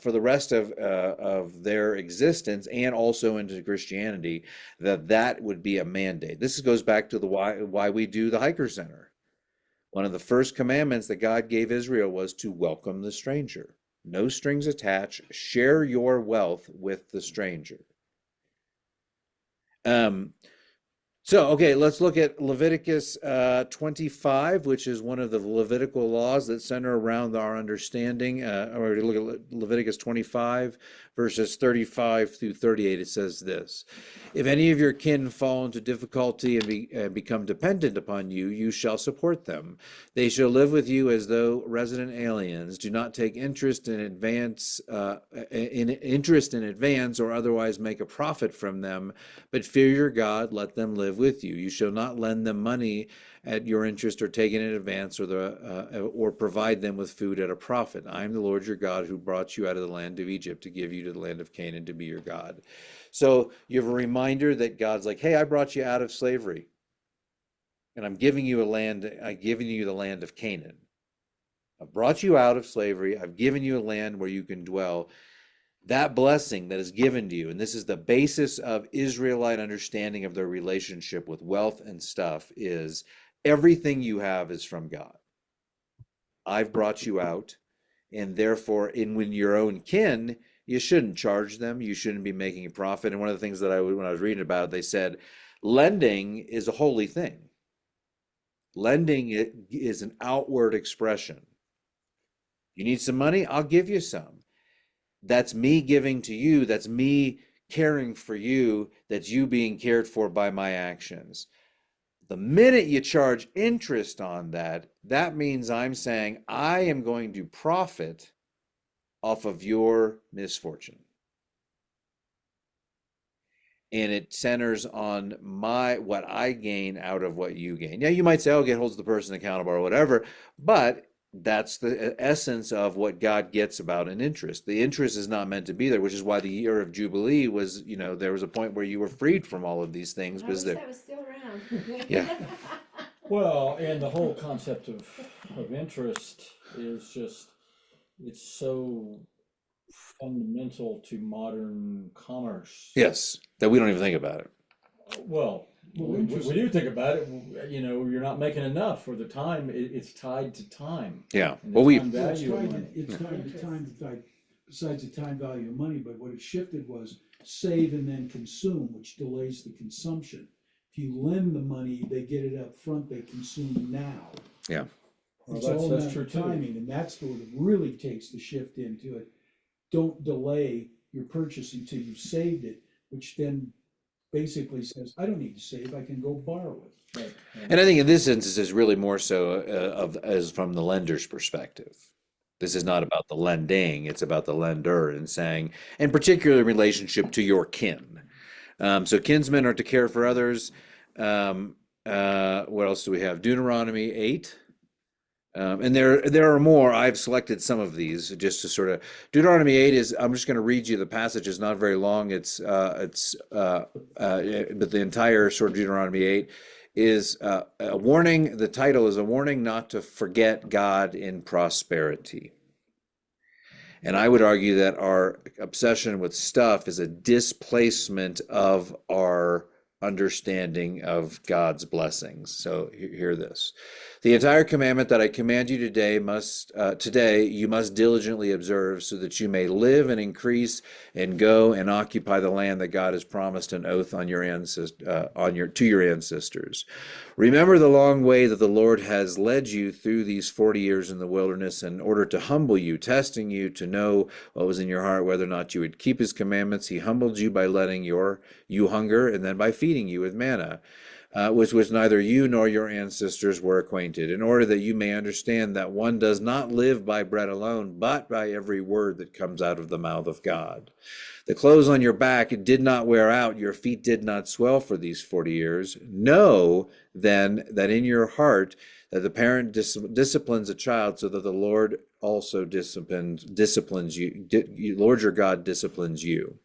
for the rest of their existence and also into Christianity, that would be a mandate. This goes back to the why we do the Hiker Center. One of the first commandments that God gave Israel was to welcome the stranger. No strings attached. Share your wealth with the stranger. So, okay, let's look at Leviticus 25, which is one of the Levitical laws that center around our understanding. Or look at Leviticus 25, verses 35 through 38. It says this: If any of your kin fall into difficulty and become dependent upon you, you shall support them. They shall live with you as though resident aliens. Do not take interest in advance, or otherwise make a profit from them, but fear your God, let them live with you. You shall not lend them money at your interest, or take it in advance, or provide them with food at a profit. I am the Lord your God, who brought you out of the land of Egypt to give you to the land of Canaan to be your God. So you have a reminder that God's like, hey, I brought you out of slavery, and I'm giving you the land of Canaan. I've brought you out of slavery. I've given you a land where you can dwell. That blessing that is given to you, and this is the basis of Israelite understanding of their relationship with wealth and stuff, is everything you have is from God. I've brought you out, and therefore, when your own kin, you shouldn't charge them. You shouldn't be making a profit. And one of the things that when I was reading about it, they said, lending is a holy thing. Lending is an outward expression. You need some money? I'll give you some. That's me giving to you. That's me caring for you. That's you being cared for by my actions. The minute you charge interest on that, that means I'm saying I am going to profit off of your misfortune. And it centers on what I gain out of what you gain. Now, you might say, oh, it holds the person accountable or whatever, but that's the essence of what God gets about an interest. The interest is not meant to be there, which is why the year of Jubilee was, there was a point where you were freed from all of these things. I wish that was still around. Yeah. Well, and the whole concept of interest is just, it's so fundamental to modern commerce. Yes, that we don't even think about it. Well, we do think about it. You're not making enough for the time. It's tied to time. Yeah. And Well, the we time value of money. It's tied to time, besides the time value of money, but what it shifted was save and then consume, which delays the consumption. If you lend the money, they get it up front, they consume now. Yeah. Well, It's all that's matter true of too. timing, and that's what really takes the shift into it. Don't delay your purchase until you've saved it, which then basically says, I don't need to save, I can go borrow it. Right. And I think in this instance is really more so as from the lender's perspective. This is not about the lending; it's about the lender and saying, and particularly in relationship to your kin. So kinsmen are to care for others. What else do we have? Deuteronomy 8. And there are more. I've selected some of these just to sort of. Deuteronomy 8 is. I'm just going to read you the passage. It's not very long. But the entire sort of Deuteronomy 8 is a warning. The title is a warning not to forget God in prosperity. And I would argue that our obsession with stuff is a displacement of our understanding of God's blessings. So hear this. The entire commandment that I command you today you must diligently observe, so that you may live and increase and go and occupy the land that God has promised an oath on your to your ancestors. Remember the long way that the Lord has led you through these 40 years in the wilderness in order to humble you, testing you to know what was in your heart, whether or not you would keep his commandments. He humbled you by letting you hunger, and then by feeding you with manna, with which neither you nor your ancestors were acquainted, in order that you may understand that one does not live by bread alone, but by every word that comes out of the mouth of God. The clothes on your back did not wear out, your feet did not swell for these 40 years. Know then that in your heart that the parent disciplines a child, so that the Lord also disciplines you. Lord your God disciplines you.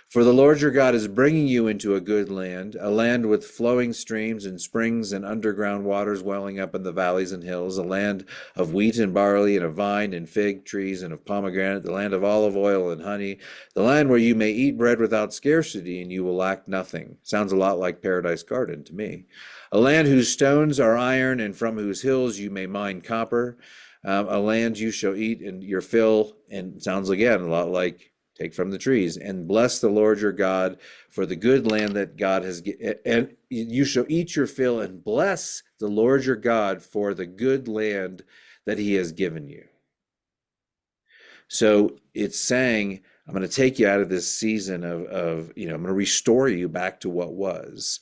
For the Lord your God is bringing you into a good land, a land with flowing streams and springs and underground waters welling up in the valleys and hills, a land of wheat and barley and of vine and fig trees and of pomegranate, the land of olive oil and honey, the land where you may eat bread without scarcity and you will lack nothing. Sounds a lot like Paradise Garden to me. A land whose stones are iron and from whose hills you may mine copper. A land you shall eat and your fill, and sounds again a lot like take from the trees, and bless the Lord your God for the good land that God has and you shall eat your fill and bless the Lord your God for the good land that he has given you. So it's saying, I'm going to take you out of this season of I'm going to restore you back to what was.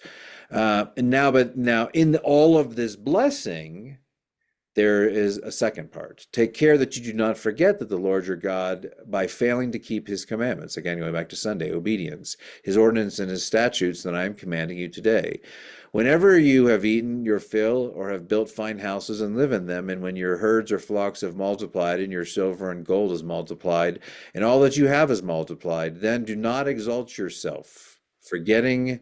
But now in all of this blessing, there is a second part. Take care that you do not forget that the Lord your God, by failing to keep his commandments, again, going back to Sunday, obedience, his ordinance and his statutes that I am commanding you today. Whenever you have eaten your fill or have built fine houses and live in them, and when your herds or flocks have multiplied and your silver and gold is multiplied, and all that you have is multiplied, then do not exalt yourself, forgetting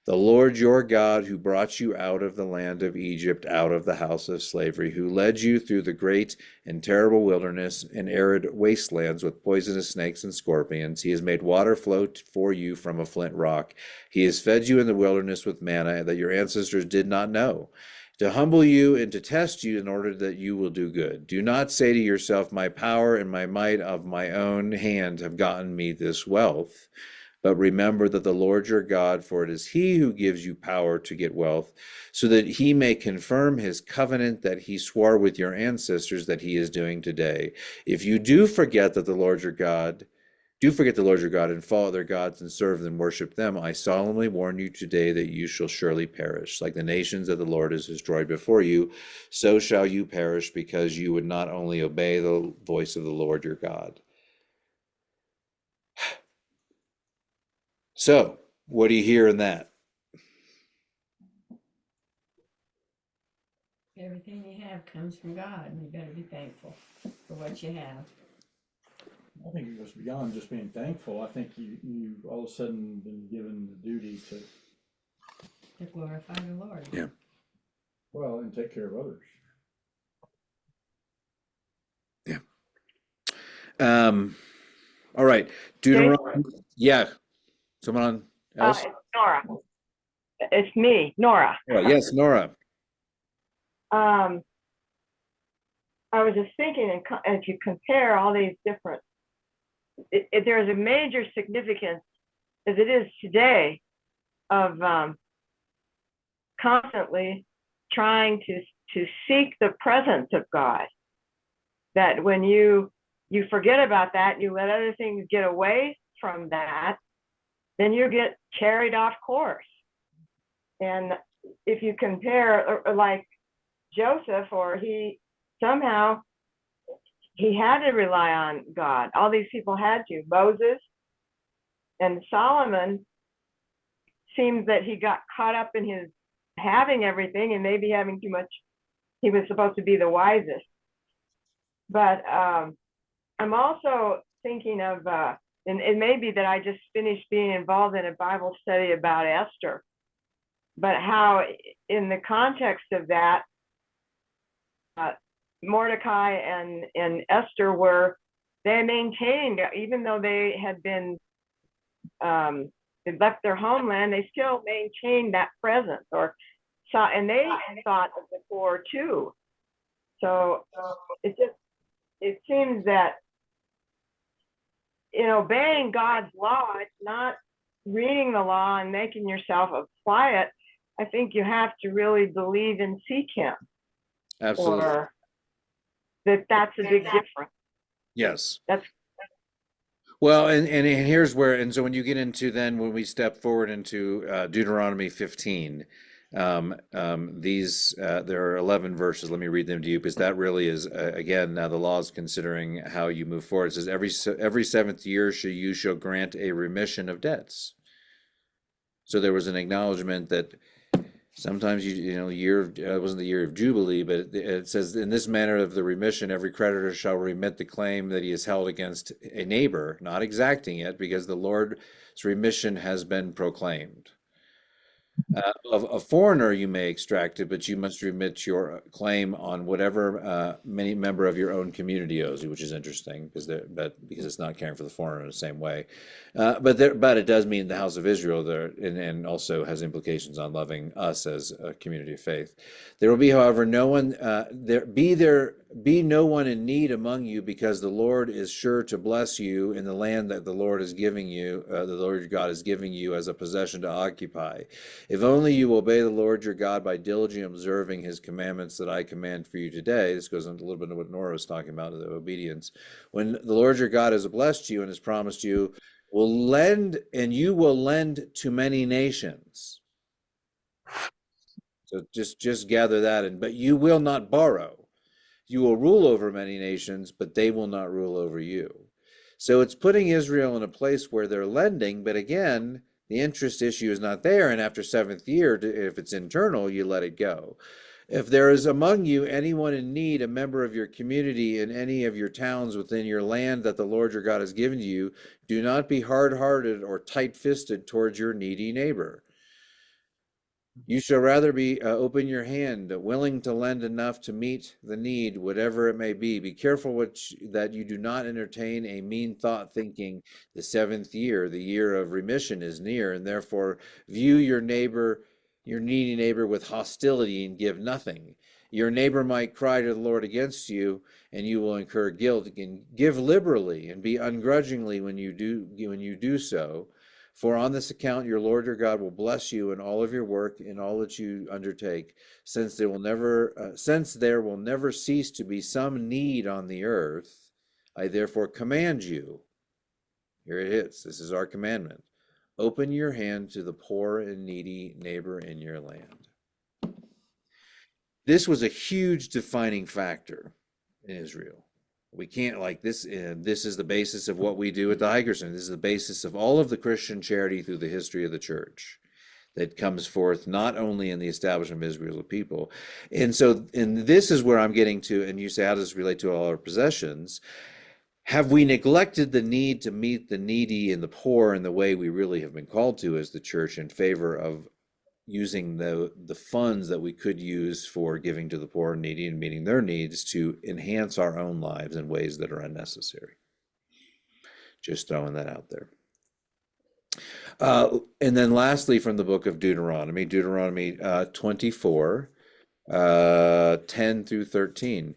the Lord your God, who brought you out of the land of Egypt, out of the house of slavery, who led you through the great and terrible wilderness and arid wastelands with poisonous snakes and scorpions. He has made water flow for you from a flint rock. He has fed you in the wilderness with manna that your ancestors did not know, to humble you and to test you in order that you will do good. Do not say to yourself, my power and my might of my own hand have gotten me this wealth. But remember that the Lord your God, for it is he who gives you power to get wealth, so that he may confirm his covenant that he swore with your ancestors that he is doing today. If you do forget the Lord your God and follow their gods and serve them, worship them, I solemnly warn you today that you shall surely perish. Like the nations that the Lord has destroyed before you, so shall you perish, because you would not only obey the voice of the Lord your God. So, what do you hear in that? Everything you have comes from God, and you better be thankful for what you have. I think it goes beyond just being thankful. I think you all of a sudden been given the duty To glorify the Lord. Yeah. and take care of others. All right. Deuteronomy. Yeah. Someone else? It's Nora. It's me, Nora. Yes, Nora. I was just thinking, as you compare all these different, there's a major significance, as it is today, of constantly trying to seek the presence of God. That when you forget about that, you let other things get away from that, then you get carried off course. And if you compare, like Joseph, or he somehow he had to rely on God. All these people had to. Moses and Solomon, seems that he got caught up in his having everything and maybe having too much. He was supposed to be the wisest. But I'm also thinking of, and it may be that I just finished being involved in a Bible study about Esther, but how in the context of that, Mordecai and Esther they maintained, even though they had been, they left their homeland, they still maintained that presence, and they thought of the poor too. So it seems that in obeying God's law, it's not reading the law and making yourself apply it. I think you have to really believe and seek him. Absolutely. Or that's a big difference. Yes. That's Well, and here's where, and so when you get into then, when we step forward into Deuteronomy 15, there are 11 verses. Let me read them to you, because that really is, again, now the law is considering how you move forward. It says, every seventh year you shall grant a remission of debts. So there was an acknowledgement that sometimes it wasn't the year of Jubilee, but it says, in this manner of the remission, every creditor shall remit the claim that he has held against a neighbor, not exacting it, because the Lord's remission has been proclaimed. Of a foreigner you may extract it, but you must remit your claim on whatever many member of your own community owes you, which is interesting because it's not caring for the foreigner in the same way. But it does mean the house of Israel there, and also has implications on loving us as a community of faith. There will be, however, no one there be no one in need among you, because the Lord is sure to bless you in the land that the Lord is giving you, the Lord your God is giving you as a possession to occupy. If only you obey the Lord your God by diligently observing his commandments that I command for you today. This goes into a little bit of what Nora was talking about, the obedience. When the Lord your God has blessed you and has promised you, will lend, and you will lend to many nations. So just gather that in. But you will not borrow. You will rule over many nations, but they will not rule over you. So it's putting Israel in a place where they're lending, but again, the interest issue is not there. And after seventh year, if it's internal, you let it go. If there is among you anyone in need, a member of your community in any of your towns within your land that the Lord your God has given you, do not be hard-hearted or tight-fisted towards your needy neighbor. You shall rather be open your hand, willing to lend enough to meet the need, whatever it may be. Be careful that you do not entertain a mean thought, thinking the seventh year, the year of remission, is near, and therefore view your neighbor, your needy neighbor, with hostility and give nothing. Your neighbor might cry to the Lord against you, and you will incur guilt. And give liberally and be ungrudgingly when you do so. For on this account your Lord your God will bless you in all of your work, in all that you undertake, since there will never cease to be some need on the earth. I therefore command you, here it is, this is our commandment, open your hand to the poor and needy neighbor in your land. This was a huge defining factor in Israel. We can't, like this, this is the basis of what we do at the Hiker Center. This is the basis of all of the Christian charity through the history of the church that comes forth not only in the establishment of Israel as a people. And so, and this is where I'm getting to, and you say, how does this relate to all our possessions? Have we neglected the need to meet the needy and the poor in the way we really have been called to as the church, in favor of using the funds that we could use for giving to the poor and needy and meeting their needs to enhance our own lives in ways that are unnecessary? Just throwing that out there. And then lastly, from the book of Deuteronomy 24, 10 through 13.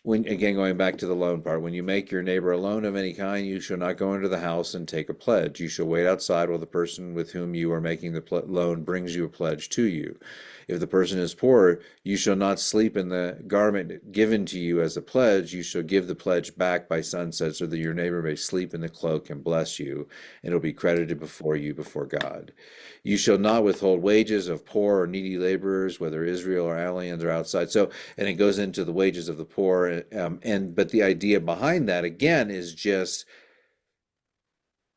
When, again, going back to the loan part, when you make your neighbor a loan of any kind, you shall not go into the house and take a pledge. You shall wait outside while the person with whom you are making the loan brings you a pledge to you. If the person is poor, you shall not sleep in the garment given to you as a pledge. You shall give the pledge back by sunset, so that your neighbor may sleep in the cloak and bless you, and it will be credited before you before God. You shall not withhold wages of poor or needy laborers, whether Israel or aliens or outside. So, and it goes into the wages of the poor. But the idea behind that, again, is just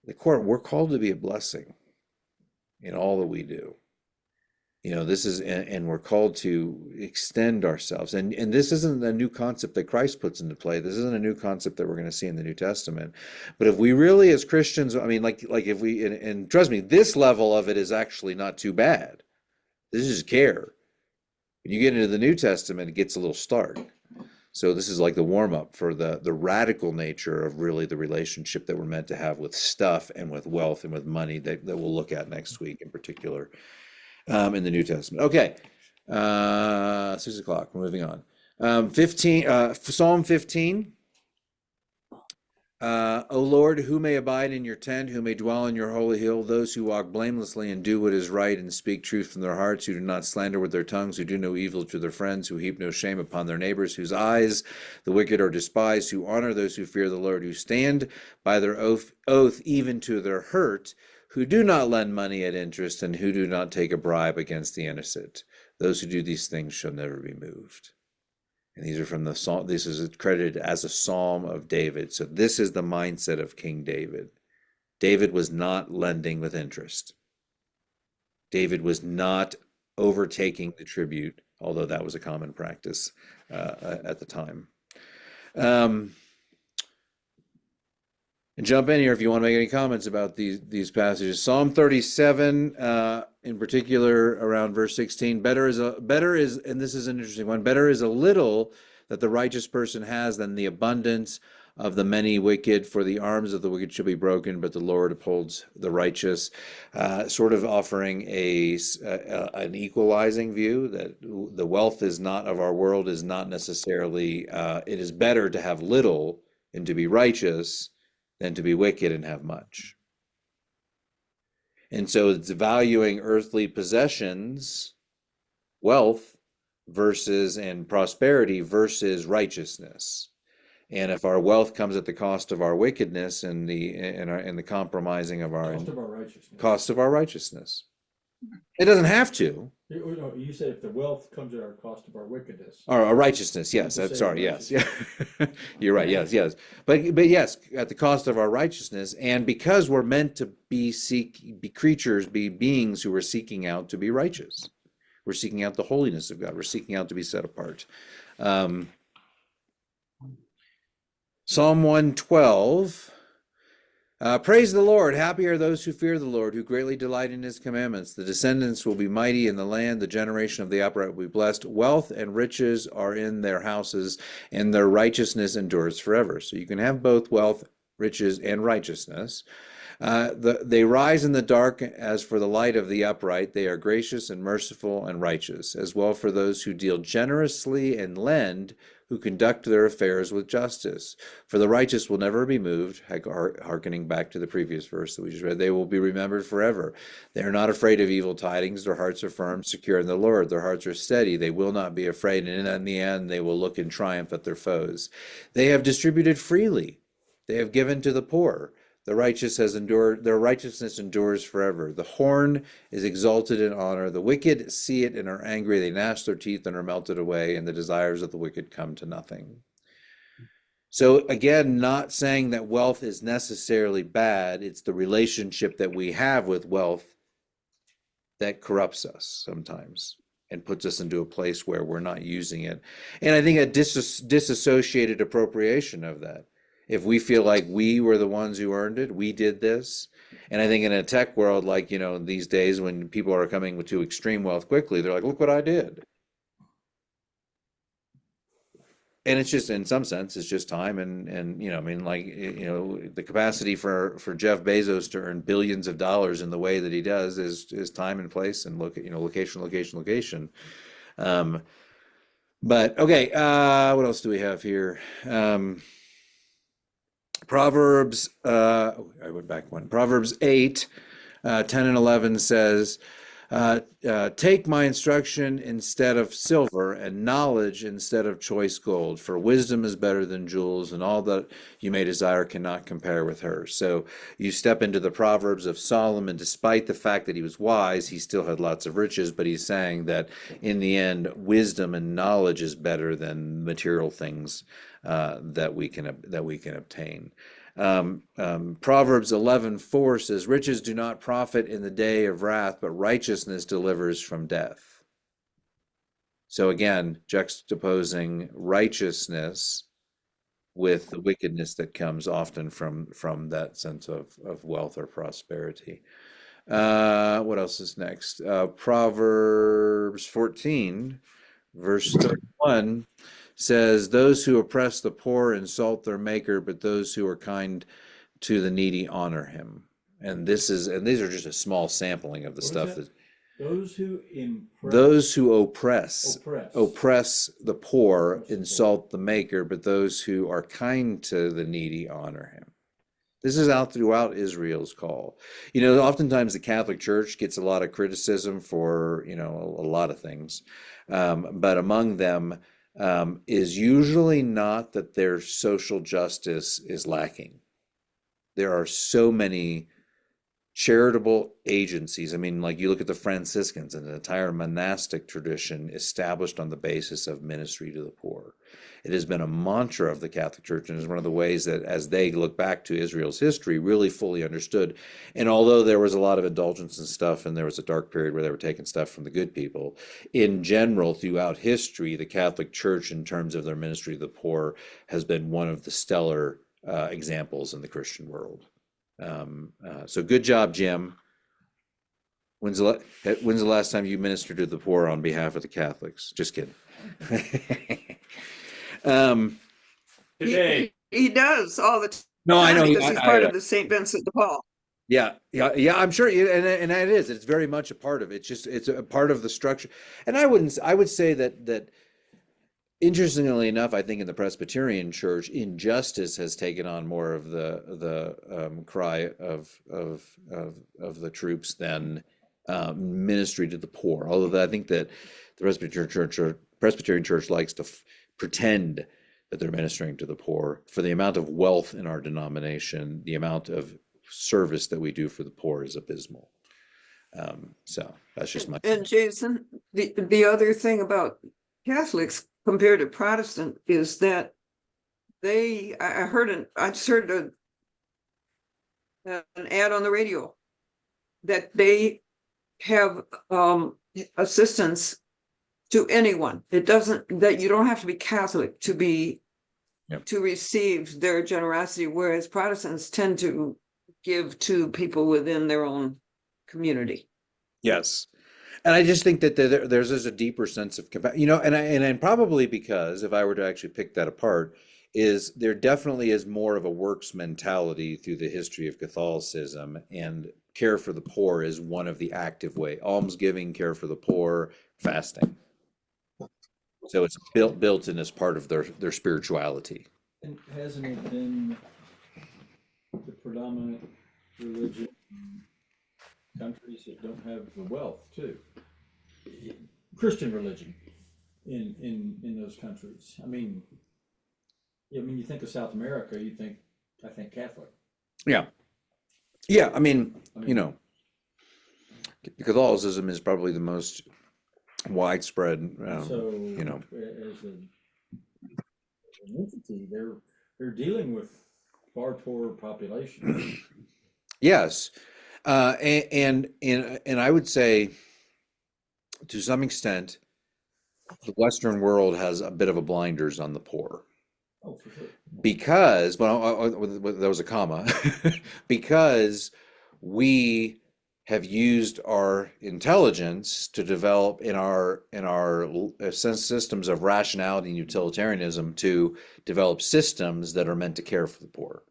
we're called to be a blessing in all that we do. You know, this is, and we're called to extend ourselves. And this isn't a new concept that Christ puts into play. This isn't a new concept that we're going to see in the New Testament. But if we really, as Christians, I mean, like if we, and trust me, this level of it is actually not too bad. This is care. When you get into the New Testament, it gets a little stark. So this is like the warm-up for the radical nature of really the relationship that we're meant to have with stuff and with wealth and with money that we'll look at next week in particular. In the New Testament. Okay, 6 o'clock. We're moving on. 15. Psalm 15. O Lord, who may abide in your tent, who may dwell in your holy hill? Those who walk blamelessly and do what is right and speak truth from their hearts, who do not slander with their tongues, who do no evil to their friends, who heap no shame upon their neighbors, whose eyes the wicked are despised, who honor those who fear the Lord, who stand by their oath even to their hurt, who do not lend money at interest, and who do not take a bribe against the innocent. Those who do these things shall never be moved. And these are from the psalm. This is credited as a psalm of David. So this is the mindset of King David. David was not lending with interest. David was not overtaking the tribute, although that was a common practice at the time. And jump in here if you want to make any comments about these passages. Psalm 37, in particular around verse 16, better is, and this is an interesting one, better is a little that the righteous person has than the abundance of the many wicked, for the arms of the wicked shall be broken, but the Lord upholds the righteous, sort of offering an equalizing view that the wealth is not of our world is not necessarily, it is better to have little and to be righteous than to be wicked and have much. And so it's valuing earthly possessions, wealth versus and prosperity versus righteousness. And if our wealth comes at the cost of our wickedness and the compromising of our Cost of our righteousness. cost of our righteousness, it doesn't have to. No, you said if the wealth comes at our cost of our wickedness. Or our righteousness, yes. You I'm say sorry, yes, yeah. righteousness. You're right, yes. But yes, at the cost of our righteousness, and because we're meant to be creatures, be beings who are seeking out to be righteous. We're seeking out the holiness of God. We're seeking out to be set apart. Psalm 112. Praise the Lord. Happy are those who fear the Lord, who greatly delight in his commandments. The descendants will be mighty in the land. The generation of the upright will be blessed. Wealth and riches are in their houses, and their righteousness endures forever. So you can have both wealth, riches, and righteousness. They rise in the dark as for the light of the upright. They are gracious and merciful and righteous, as well for those who deal generously and lend, who conduct their affairs with justice. For the righteous will never be moved, hearkening back to the previous verse that we just read. They will be remembered forever. They are not afraid of evil tidings. Their hearts are firm, secure in the Lord. Their hearts are steady. They will not be afraid, and in the end they will look in triumph at their foes. They have distributed freely. They have given to the poor. The righteous has endured, their righteousness endures forever. The horn is exalted in honor. The wicked see it and are angry. They gnash their teeth and are melted away, and the desires of the wicked come to nothing. So again, not saying that wealth is necessarily bad. It's the relationship that we have with wealth that corrupts us sometimes and puts us into a place where we're not using it. And I think a disassociated appropriation of that. If we feel like we were the ones who earned it, we did this. And I think in a tech world, like, these days when people are coming to extreme wealth quickly, they're like, look what I did. And it's just, in some sense, it's just time and the capacity for Jeff Bezos to earn billions of dollars in the way that he does is time and place and location. But okay, what else do we have here? Proverbs, I went back one. Proverbs 8, 10 and 11 says, take my instruction instead of silver and knowledge instead of choice gold, for wisdom is better than jewels, and all that you may desire cannot compare with her. So you step into the Proverbs of Solomon. Despite the fact that he was wise, he still had lots of riches, but he's saying that in the end, wisdom and knowledge is better than material things that we can obtain. Proverbs 11:4 says, riches do not profit in the day of wrath, but righteousness delivers from death. So again, juxtaposing righteousness with the wickedness that comes often from that sense of wealth or prosperity. What else is next? Proverbs 14, verse 31 says, those who oppress the poor insult their maker, but those who are kind to the needy honor him. And these are just a small sampling of the stuff that those who oppress the poor insult the maker, but those who are kind to the needy honor him. This is out throughout Israel's call. Oftentimes the Catholic Church gets a lot of criticism for, a lot of things. But among them, is usually not that their social justice is lacking. There are so many charitable agencies. I mean, like you look at the Franciscans, an entire monastic tradition established on the basis of ministry to the poor. It has been a mantra of the Catholic Church, and is one of the ways that, as they look back to Israel's history, really fully understood. And although there was a lot of indulgence and stuff, and there was a dark period where they were taking stuff from the good people, in general, throughout history, the Catholic Church, in terms of their ministry to the poor, has been one of the stellar examples in the Christian world. So good job, Jim. When's the last time you ministered to the poor on behalf of the Catholics? Just kidding. Um, Today, He does all the no, I know. time because he's part of the St. Vincent de Paul. Yeah. I'm sure, and it is. It's very much a part of it. It's a part of the structure. And I would say that interestingly enough, I think in the Presbyterian Church, injustice has taken on more of the cry of the troops than ministry to the poor. Although I think that the Presbyterian Church likes to pretend that they're ministering to the poor. For the amount of wealth in our denomination, the amount of service that we do for the poor is abysmal. So that's just my. And Jason, the other thing about Catholics compared to Protestant is that I just heard an ad on the radio that they have assistance to anyone. It doesn't, that you don't have to be Catholic to be Yep. to receive their generosity, whereas Protestants tend to give to people within their own community. Yes. And I just think that there's a deeper sense of and probably because if I were to actually pick that apart, is there definitely is more of a works mentality through the history of Catholicism, and care for the poor is one of the active way. Almsgiving, care for the poor, fasting. So it's built in as part of their spirituality. and hasn't it been the predominant religion in countries that don't have the wealth too? Christian religion in those countries. I mean, you think of South America, I think Catholic. Yeah. I mean, Catholicism is probably the most widespread. So as an entity, they're dealing with far poorer populations. Yes, and I would say, to some extent, the Western world has a bit of a blinders on the poor Oh, for sure. because, that was a comma, because we have used our intelligence to develop in our systems of rationality and utilitarianism to develop systems that are meant to care for the poor.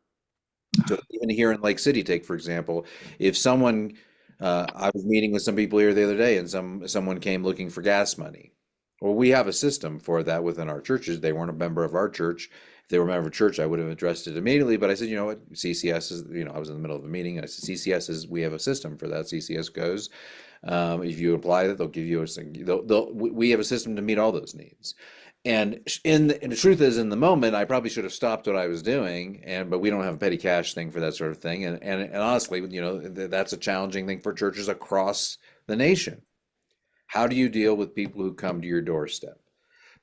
So even here in Lake City, take for example, if someone, I was meeting with some people here the other day, and someone came looking for gas money. Well, we have a system for that within our churches. They weren't a member of our church. If they were a member of a church, I would have addressed it immediately. But I said, you know what, CCS is, I was in the middle of a meeting, and I said, CCS is, we have a system for that. CCS goes, if you apply that, they'll give you we have a system to meet all those needs. And the truth is, in the moment, I probably should have stopped what I was doing, but we don't have a petty cash thing for that sort of thing. And honestly, that's a challenging thing for churches across the nation. How do you deal with people who come to your doorstep?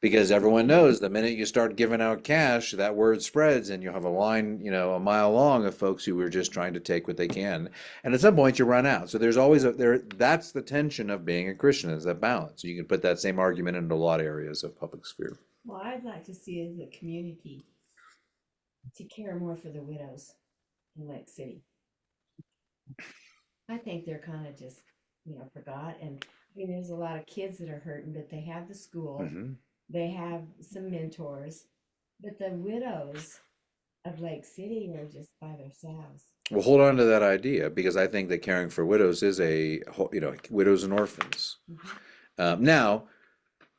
Because everyone knows the minute you start giving out cash, that word spreads, and you'll have a line, a mile long of folks who are just trying to take what they can. And at some point you run out. So there's always that's the tension of being a Christian, is that balance. You can put that same argument into a lot of areas of public sphere. Well, I'd like to see as a community to care more for the widows in Lake City. I think they're kind of just, forgot. And there's a lot of kids that are hurting, but they have the school. Mm-hmm. They have some mentors, but the widows of Lake City are just by themselves. Well, hold on to that idea, because I think that caring for widows is widows and orphans. Mm-hmm. Now,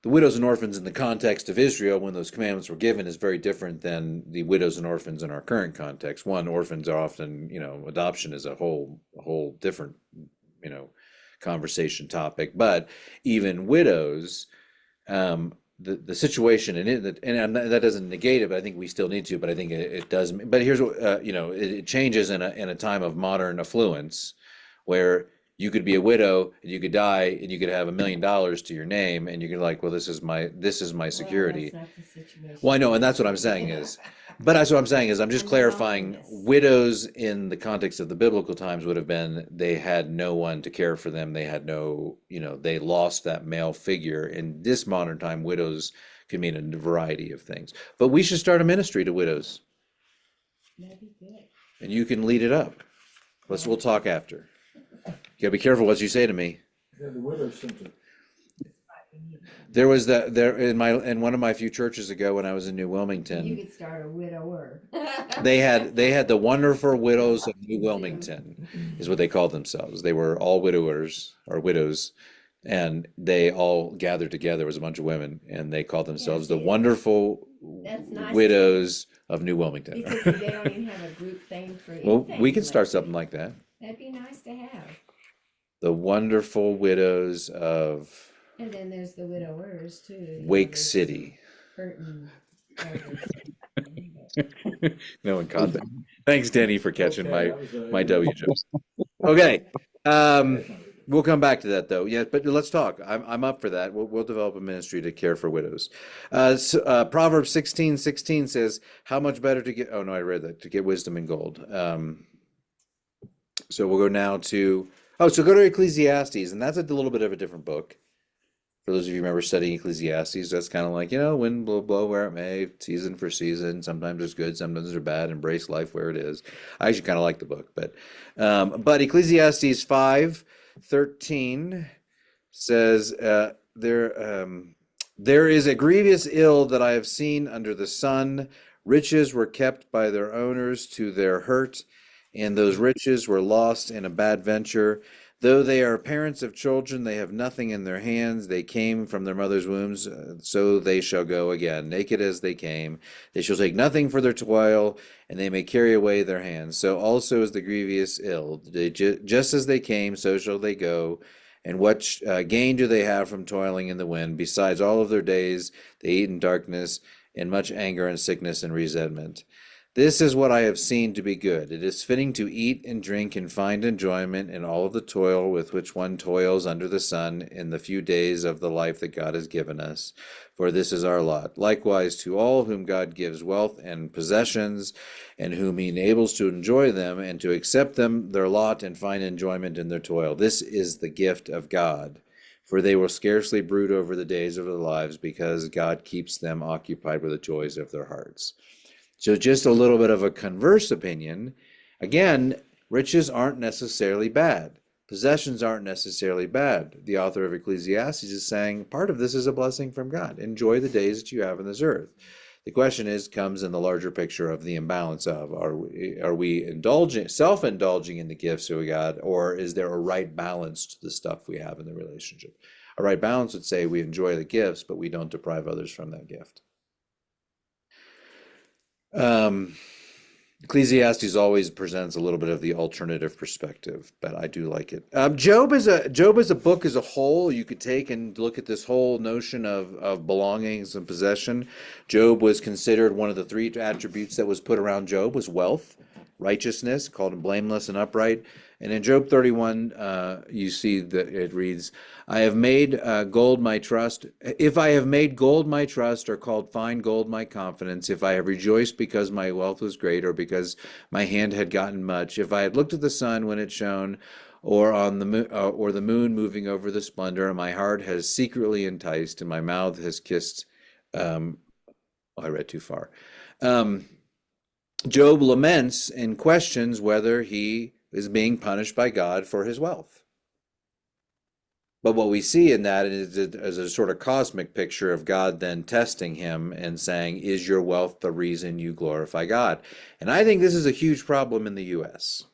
the widows and orphans in the context of Israel, when those commandments were given, is very different than the widows and orphans in our current context. One, orphans are often, adoption is a whole different, conversation topic. But even widows, the situation and that doesn't negate it, but I think we still need to. But I think it does. But here's what it changes in a time of modern affluence, where you could be a widow and you could die and you could have $1 million to your name, and you could well, this is my security. Well, that's not the situation. Well, I know, and that's what I'm saying is, but that's what I'm saying is, I'm just clarifying. Widows in the context of the biblical times would have been, they had no one to care for them. They had no, they lost that male figure. In this modern time, widows can mean a variety of things. But we should start a ministry to widows, That'd be good. and you can lead it up. We'll talk after. You gotta be careful what you say to me. Yeah, the widow center. There was in one of my few churches ago when I was in New You Wilmington. could start a widower. They had the wonderful widows of New Wilmington, is what they called themselves. They were all widowers or widows, and they all gathered together. It was a bunch of women, and they called themselves the see, wonderful that's nice. widows of New Wilmington. Because they don't even have a group thing for Well, anything. we could start lately. something like that. That'd be nice to have. The wonderful widows of And then there's the widowers too. you know, Wake there's City. Hurting elders. No one caught that. Thanks, Denny, for catching Okay, that was my W jokes. Okay. We'll come back to that though. Yeah, but let's talk. I'm up for that. We'll develop a ministry to care for widows. Proverbs 16:16 says, "How much better to get?" Oh no, I read that. To get wisdom and gold. So we'll go now to. Oh, so go to Ecclesiastes, and that's a little bit of a different book. For those of you who remember studying Ecclesiastes, that's kind of like, wind will blow where it may, season for season. Sometimes it's good, sometimes it's bad. Embrace life where it is. I actually kind of like the book, but Ecclesiastes 5:13 says, there is a grievous ill that I have seen under the sun. Riches were kept by their owners to their hurt, and those riches were lost in a bad venture. Though they are parents of children, they have nothing in their hands. They came from their mother's wombs, so they shall go again. Naked as they came, they shall take nothing for their toil, and they may carry away their hands. So also is the grievous ill. Just as they came, so shall they go. And what gain do they have from toiling in the wind? Besides all of their days, they eat in darkness, in much anger and sickness and resentment. This is what I have seen to be good. It is fitting to eat and drink and find enjoyment in all of the toil with which one toils under the sun in the few days of the life that God has given us, for this is our lot. Likewise, to all whom God gives wealth and possessions, and whom he enables to enjoy them and to accept them their lot and find enjoyment in their toil. This is the gift of God. For they will scarcely brood over the days of their lives, because God keeps them occupied with the joys of their hearts. So just a little bit of a converse opinion. Again, riches aren't necessarily bad. Possessions aren't necessarily bad. The author of Ecclesiastes is saying part of this is a blessing from God. Enjoy the days that you have on this earth. The question comes in the larger picture of the imbalance of, are we self-indulging in the gifts of God, or is there a right balance to the stuff we have in the relationship? A right balance would say we enjoy the gifts, but we don't deprive others from that gift. Ecclesiastes always presents a little bit of the alternative perspective, but I do like it. Job as a book as a whole, you could take and look at this whole notion of belongings and possession. Job was considered one of the three attributes that was put around Job was wealth, righteousness, called him blameless and upright. And in Job 31, you see that it reads, I have made gold my trust. If I have made gold my trust, or called fine gold my confidence, if I have rejoiced because my wealth was great, or because my hand had gotten much, if I had looked at the sun when it shone, or on the moon moving over the splendor, and my heart has secretly enticed, and my mouth has kissed. I read too far. Job laments and questions whether he is being punished by God for his wealth. But what we see in that is a sort of cosmic picture of God then testing him and saying, is your wealth the reason you glorify God? And I think this is a huge problem in the U.S.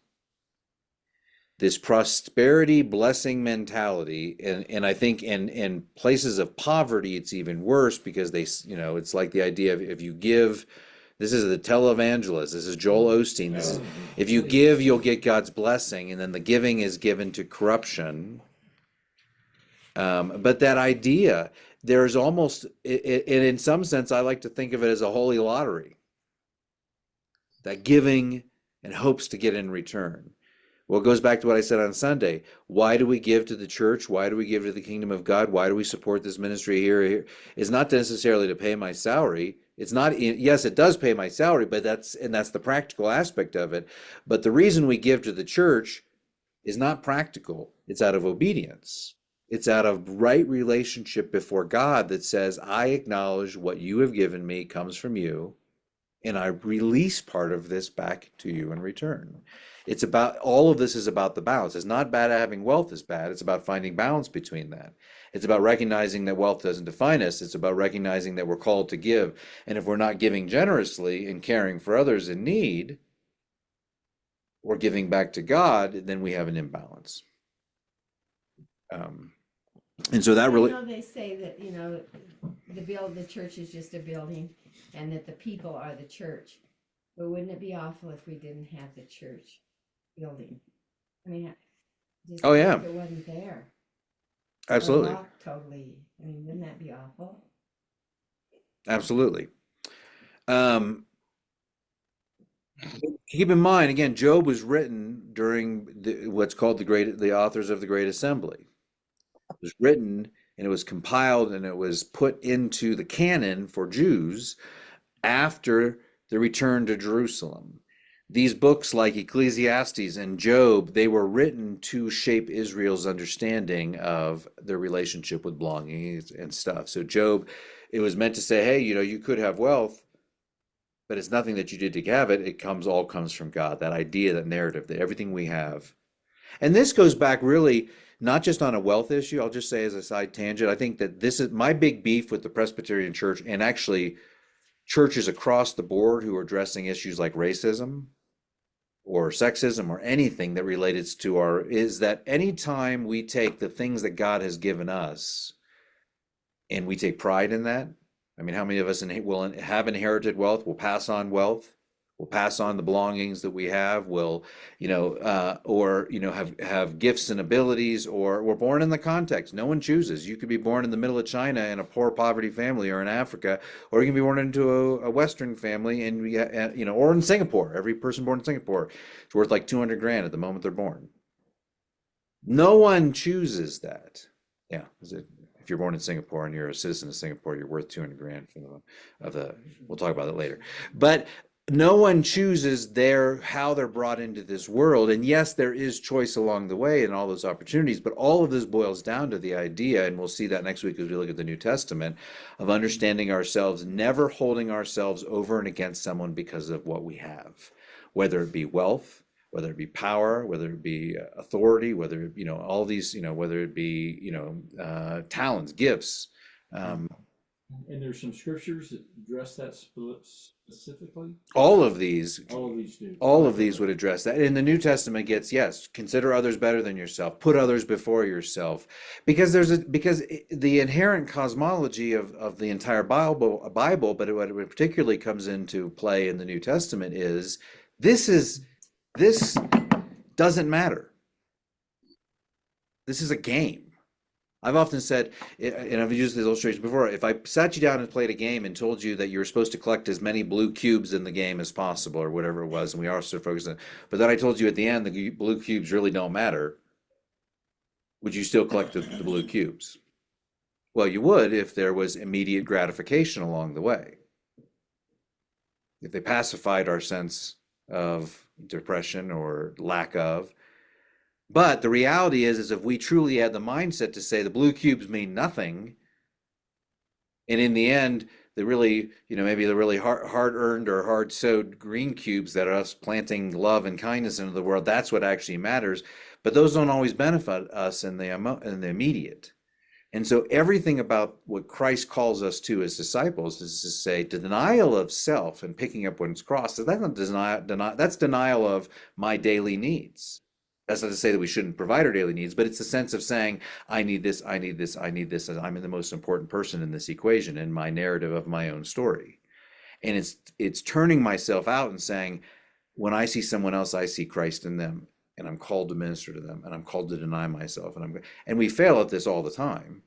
This prosperity blessing mentality, and I think in places of poverty it's even worse, because it's like the idea of if you give. This is the televangelist. This is Joel Osteen. If you give, you'll get God's blessing, and then the giving is given to corruption. But that idea, there's almost, and in some sense, I like to think of it as a holy lottery. That giving and hopes to get in return. Well, it goes back to what I said on Sunday. Why do we give to the church? Why do we give to the kingdom of God? Why do we support this ministry here? It's not necessarily to pay my salary. It's not, yes, it does pay my salary, but that's the practical aspect of it. But the reason we give to the church is not practical. It's out of obedience. It's out of right relationship before God that says, I acknowledge what you have given me comes from you, and I release part of this back to you in return. It's about, all of this is about the balance. It's not bad having wealth is bad. It's about finding balance between that. It's about recognizing that wealth doesn't define us. It's about recognizing that we're called to give. And if we're not giving generously and caring for others in need, or giving back to God, then we have an imbalance. And so that really, They say that, the church is just a building and that the people are the church. But wouldn't it be awful if we didn't have the church building? I mean, just Oh, yeah. if it wasn't there. absolutely, Or rock totally. I mean, wouldn't that be awful? absolutely. Um, Keep in mind, again, Job was written during what's called the authors of the Great Assembly. It was written and it was compiled and it was put into the canon for Jews after the return to Jerusalem. These books like Ecclesiastes and Job, they were written to shape Israel's understanding of their relationship with belongings and stuff. So Job, it was meant to say, hey, you could have wealth, but it's nothing that you did to have it. It all comes from God. That idea, that narrative, that everything we have. And this goes back really not just on a wealth issue. I'll just say as a side tangent, I think that this is my big beef with the Presbyterian Church and actually churches across the board who are addressing issues like racism or sexism or anything that relates to is that anytime we take the things that God has given us and we take pride in that. I mean, how many of us will have inherited wealth, will pass on wealth, will pass on the belongings that we have, will, have gifts and abilities, or we're born in the context. No one chooses. You could be born in the middle of China in a poor poverty family, or in Africa, or you can be born into a Western family, and or in Singapore. Every person born in Singapore is worth like 200 grand at the moment they're born. No one chooses that. Yeah, if you're born in Singapore and you're a citizen of Singapore, you're worth 200 grand we'll talk about that later. But no one chooses how they're brought into this world. And yes, there is choice along the way and all those opportunities, but all of this boils down to the idea, and we'll see that next week as we look at the New Testament, of understanding ourselves, never holding ourselves over and against someone because of what we have, whether it be wealth, whether it be power, whether it be authority, whether, all these, whether it be, talents, gifts. And there's some scriptures that address that specifically. All of these do. All of these would address that. In the New Testament gets, yes, consider others better than yourself, put others before yourself, because the inherent cosmology of the entire Bible, but what it particularly comes into play in the New Testament is this doesn't matter. This is a game. I've often said, and I've used this illustration before, if I sat you down and played a game and told you that you were supposed to collect as many blue cubes in the game as possible, or whatever it was, and we are so focused on, but then I told you at the end the blue cubes really don't matter, would you still collect the blue cubes? Well, you would if there was immediate gratification along the way. If they pacified our sense of depression or lack of. But the reality is if we truly had the mindset to say the blue cubes mean nothing, and in the end, maybe the really hard-earned or hard-sowed green cubes that are us planting love and kindness into the world, that's what actually matters. But those don't always benefit us in the immediate. And so everything about what Christ calls us to as disciples is to say denial of self and picking up one's cross. So that's not that's denial of my daily needs. That's not to say that we shouldn't provide our daily needs, but it's a sense of saying, I need this, I need this, I need this, as I'm the most important person in this equation, in my narrative of my own story. And it's turning myself out and saying, when I see someone else, I see Christ in them, and I'm called to minister to them, and I'm called to deny myself, and we fail at this all the time,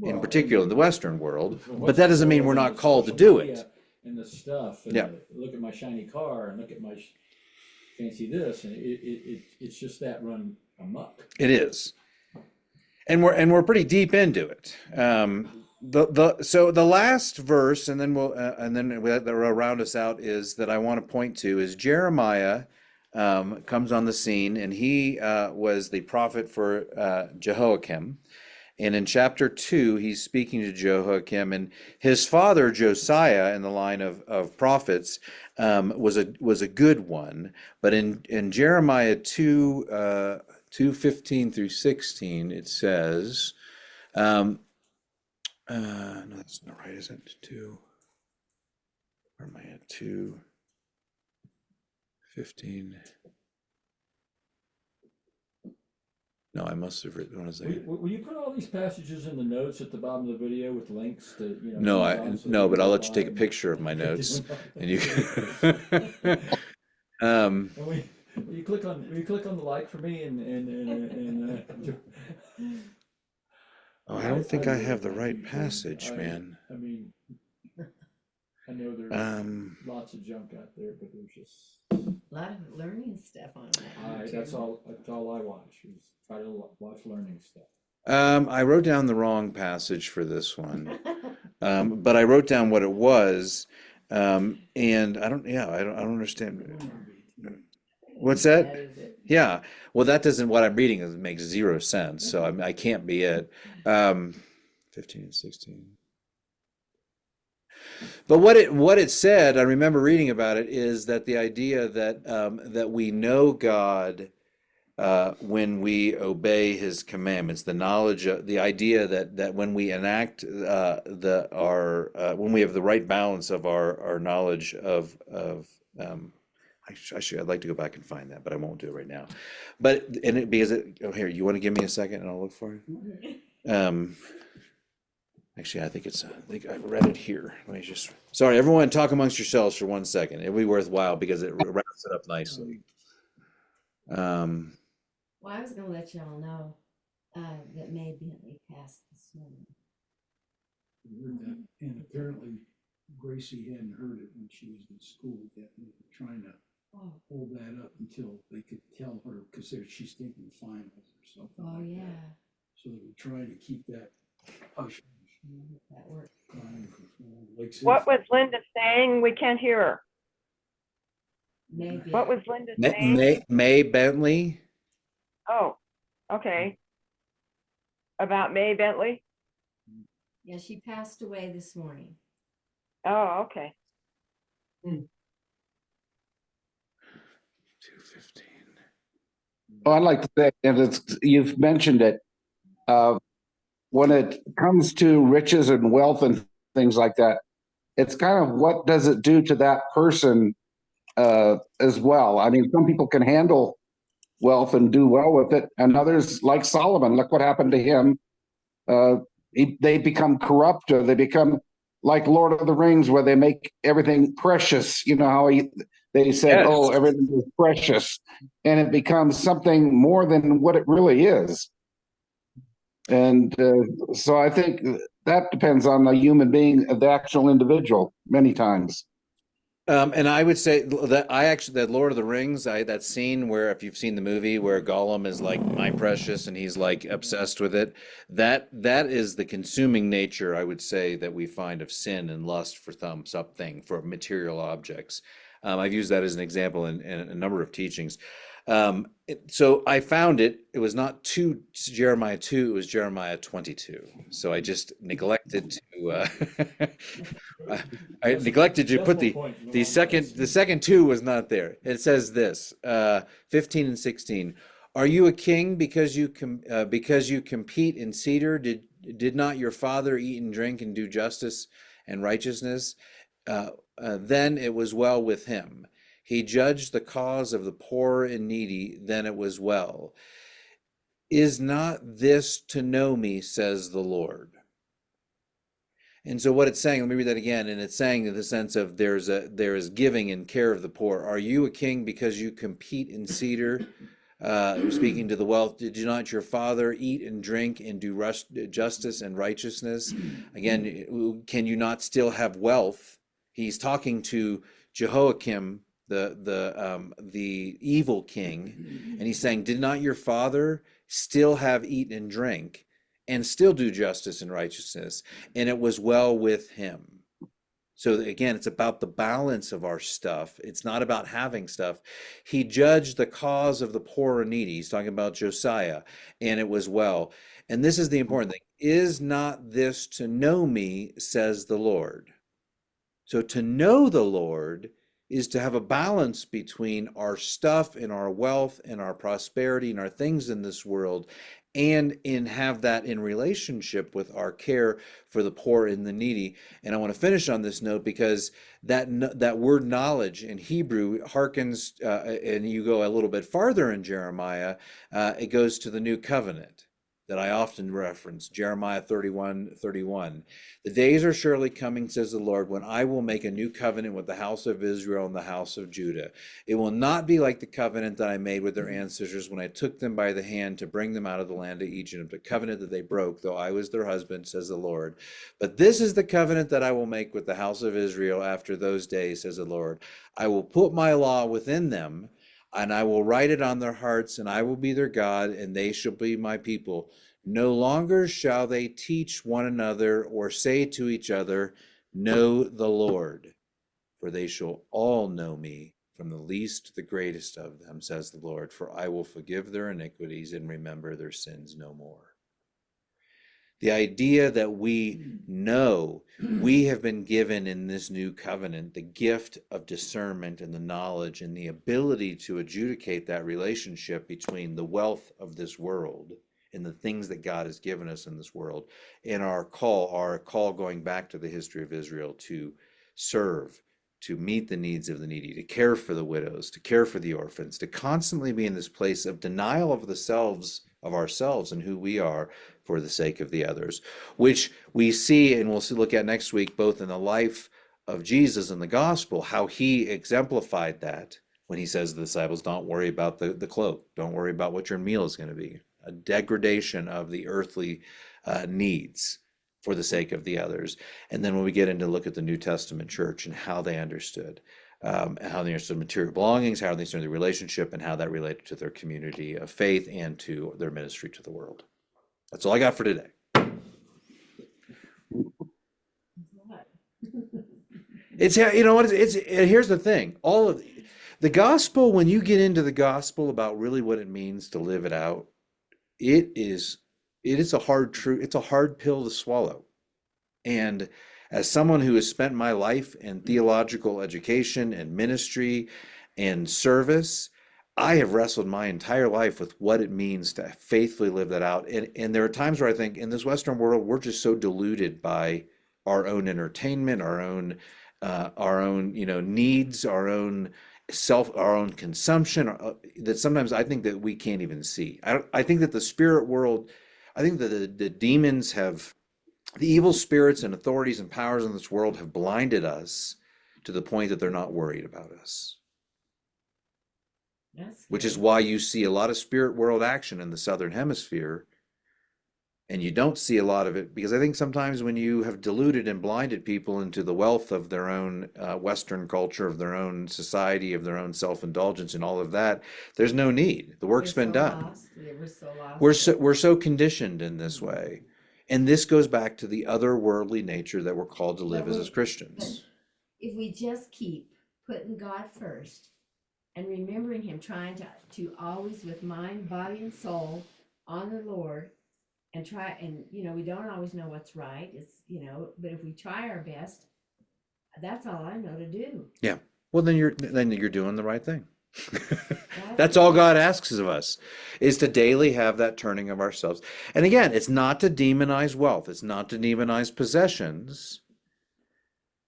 in particular in the Western world, but that doesn't mean we're not called to do it. And the stuff, and look at my shiny car, and look at my fancy this, and it's just that run amok. It is, and we're pretty deep into it. So the last verse, and then that'll round us out, is that I want to point to is Jeremiah comes on the scene, and he was the prophet for Jehoiakim, And in chapter 2, he's speaking to Jehoiakim, and his father Josiah, in the line of prophets, was a good one. But in Jeremiah 2:15 through 16, it says, no, that's not right, is it? Where am I at? 2:15. No, I must have written, what is that? Will you put all these passages in the notes at the bottom of the video with links to, No, no, but I'll let you take a and- picture of my notes, and you And will you click on the like for me oh, I don't think I really have the like right YouTube. passage, man. I mean, I know there's lots of junk out there, but there's just A lot of learning stuff on that. that's all I watch is try to watch learning stuff. I wrote down the wrong passage for this one, but I wrote down what it was, and I don't understand. What's that? That is it. Yeah, well, that doesn't, what I'm reading makes zero sense, so I can't be it. 15 and 16. But what it said, I remember reading about it, is that the idea that we know God when we obey His commandments, the knowledge, the idea that when we enact when we have the right balance of our knowledge I'd like to go back and find that, but I won't do it right now. But here, you want to give me a second and I'll look for it. Actually, I think I've read it here. Sorry, everyone, talk amongst yourselves for 1 second. It'll be worthwhile because it wraps it up nicely. Well, I was gonna let y'all know that May Bentley passed this morning. I heard that, and apparently Gracie hadn't heard it when she was in school yet, and they were trying to hold that up until they could tell her, because she's taking finals or something Oh, like yeah. that. So they were trying to keep that hush. That worked. What was Linda saying? We can't hear her. Maybe. What was Linda saying? May Bentley. Oh, okay. About May Bentley? Yeah, she passed away this morning. Oh, okay. 2:15. Well, I'd like to say, and you've mentioned it, when it comes to riches and wealth and things like that, it's kind of what does it do to that person as well. I mean, some people can handle wealth and do well with it, and others, like Solomon, look what happened to him. They become corrupt, or they become like Lord of the Rings, where they make everything precious. You know how they said, Yes. "Oh, everything is precious," and it becomes something more than what it really is. And so I think that depends on the human being, the actual individual, many times. And I would say that Lord of the Rings, that scene where, if you've seen the movie, where Gollum is like my precious and he's like obsessed with it, that is the consuming nature, I would say, that we find of sin and lust for something, for material objects. I've used that as an example in a number of teachings. So I found it was not Jeremiah 2, it was Jeremiah 22. So I just neglected to put the second 2 was not there. It says this, 15 and 16. Are you a king because you compete in cedar? Did not your father eat and drink and do justice and righteousness? Then it was well with him. He judged the cause of the poor and needy, then it was well. Is not this to know me, says the Lord? And so what it's saying, let me read that again, and it's saying in the sense of there is giving and care of the poor. Are you a king because you compete in cedar? Speaking to the wealth, did not your father eat and drink and do justice and righteousness? Again, can you not still have wealth? He's talking to Jehoiakim, the evil king, and he's saying, did not your father still have eat and drink and still do justice and righteousness, and it was well with him? So again, it's about the balance of our stuff. It's not about having stuff. He judged the cause of the poor and needy. He's talking about Josiah, and it was well. And this is the important thing. is not this to know me, says the Lord. So to know the Lord is to have a balance between our stuff and our wealth and our prosperity and our things in this world, and in have that in relationship with our care for the poor and the needy. And I want to finish on this note because that word knowledge in Hebrew harkens, and you go a little bit farther in Jeremiah, it goes to the new covenant that I often reference, Jeremiah 31:31. The days are surely coming, says the Lord, when I will make a new covenant with the house of Israel and the house of Judah. It will not be like the covenant that I made with their ancestors when I took them by the hand to bring them out of the land of Egypt, a covenant that they broke, though I was their husband, says the Lord. But this is the covenant that I will make with the house of Israel after those days, says the Lord. I will put my law within them, and I will write it on their hearts, and I will be their God, and they shall be my people. No longer shall they teach one another or say to each other, know the Lord, for they shall all know me, from the least to the greatest of them, says the Lord, for I will forgive their iniquities and remember their sins no more. The idea that we know we have been given in this new covenant the gift of discernment and the knowledge and the ability to adjudicate that relationship between the wealth of this world and the things that God has given us in this world, and our call going back to the history of Israel to serve, to meet the needs of the needy, to care for the widows, to care for the orphans, to constantly be in this place of denial of ourselves and who we are for the sake of the others, which we see and we'll look at next week, both in the life of Jesus and the gospel, how he exemplified that when he says to the disciples, don't worry about the cloak, don't worry about what your meal is going to be, a degradation of the earthly needs for the sake of the others. And then when we get into look at the New Testament church and how they understood material belongings, how they understood the relationship, and how that related to their community of faith and to their ministry to the world. That's all I got for today. It's, you know what, it's here's the thing. All of the gospel, when you get into the gospel about really what it means to live it out, it is a hard truth. It's a hard pill to swallow. And as someone who has spent my life in theological education and ministry and service, I have wrestled my entire life with what it means to faithfully live that out. And there are times where I think in this Western world, we're just so deluded by our own entertainment, our own needs, our own consumption, that sometimes I think that we can't even see. I think that the spirit world, I think that the demons the evil spirits and authorities and powers in this world have blinded us to the point that they're not worried about us. Which is why you see a lot of spirit world action in the Southern Hemisphere, and you don't see a lot of it because I think sometimes when you have deluded and blinded people into the wealth of their own Western culture, of their own society, of their own self-indulgence and all of that, there's no need. The work's been done. We're so conditioned in this way. And this goes back to the otherworldly nature that we're called to live as Christians. If we just keep putting God first and remembering him, trying to always with mind, body, and soul honor the Lord, and try, and we don't always know what's right. It's but if we try our best, that's all I know to do. Yeah. Well, then you're doing the right thing. That's all God asks of us, is to daily have that turning of ourselves. And again, it's not to demonize wealth. It's not to demonize possessions.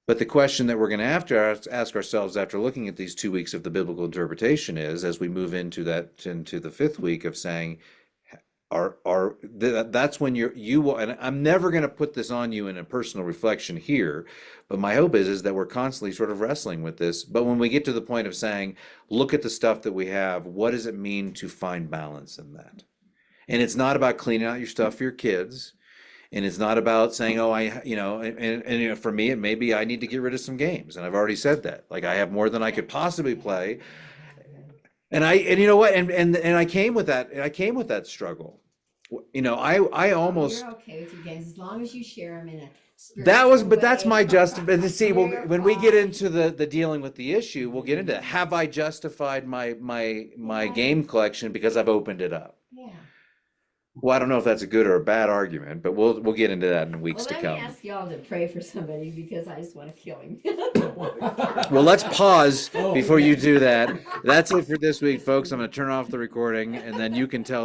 But the question that we're going to have to ask ourselves after looking at these 2 weeks of the biblical interpretation is, as we move into the fifth week of saying, that's when you will, and I'm never going to put this on you in a personal reflection here, but my hope is that we're constantly sort of wrestling with this. But when we get to the point of saying, look at the stuff that we have, what does it mean to find balance in that? And it's not about cleaning out your stuff for your kids. And it's not about saying, oh, for me, it may be I need to get rid of some games. And I've already said that. Like, I have more than I could possibly play. And you know what? And I came with that struggle. I almost. You're okay with your games as long as you share them in a spiritual but that's my way. see, when we get into the dealing with the issue, we'll get into that. Have I justified my game collection because I've opened it up? Yeah. Well, I don't know if that's a good or a bad argument, but we'll get into that in weeks Well, to let me come. ask y'all to pray for somebody because I just want to kill him. Well, let's pause Oh, before you man. do that. That's it for this week, folks. I'm going to turn off the recording, and then you can tell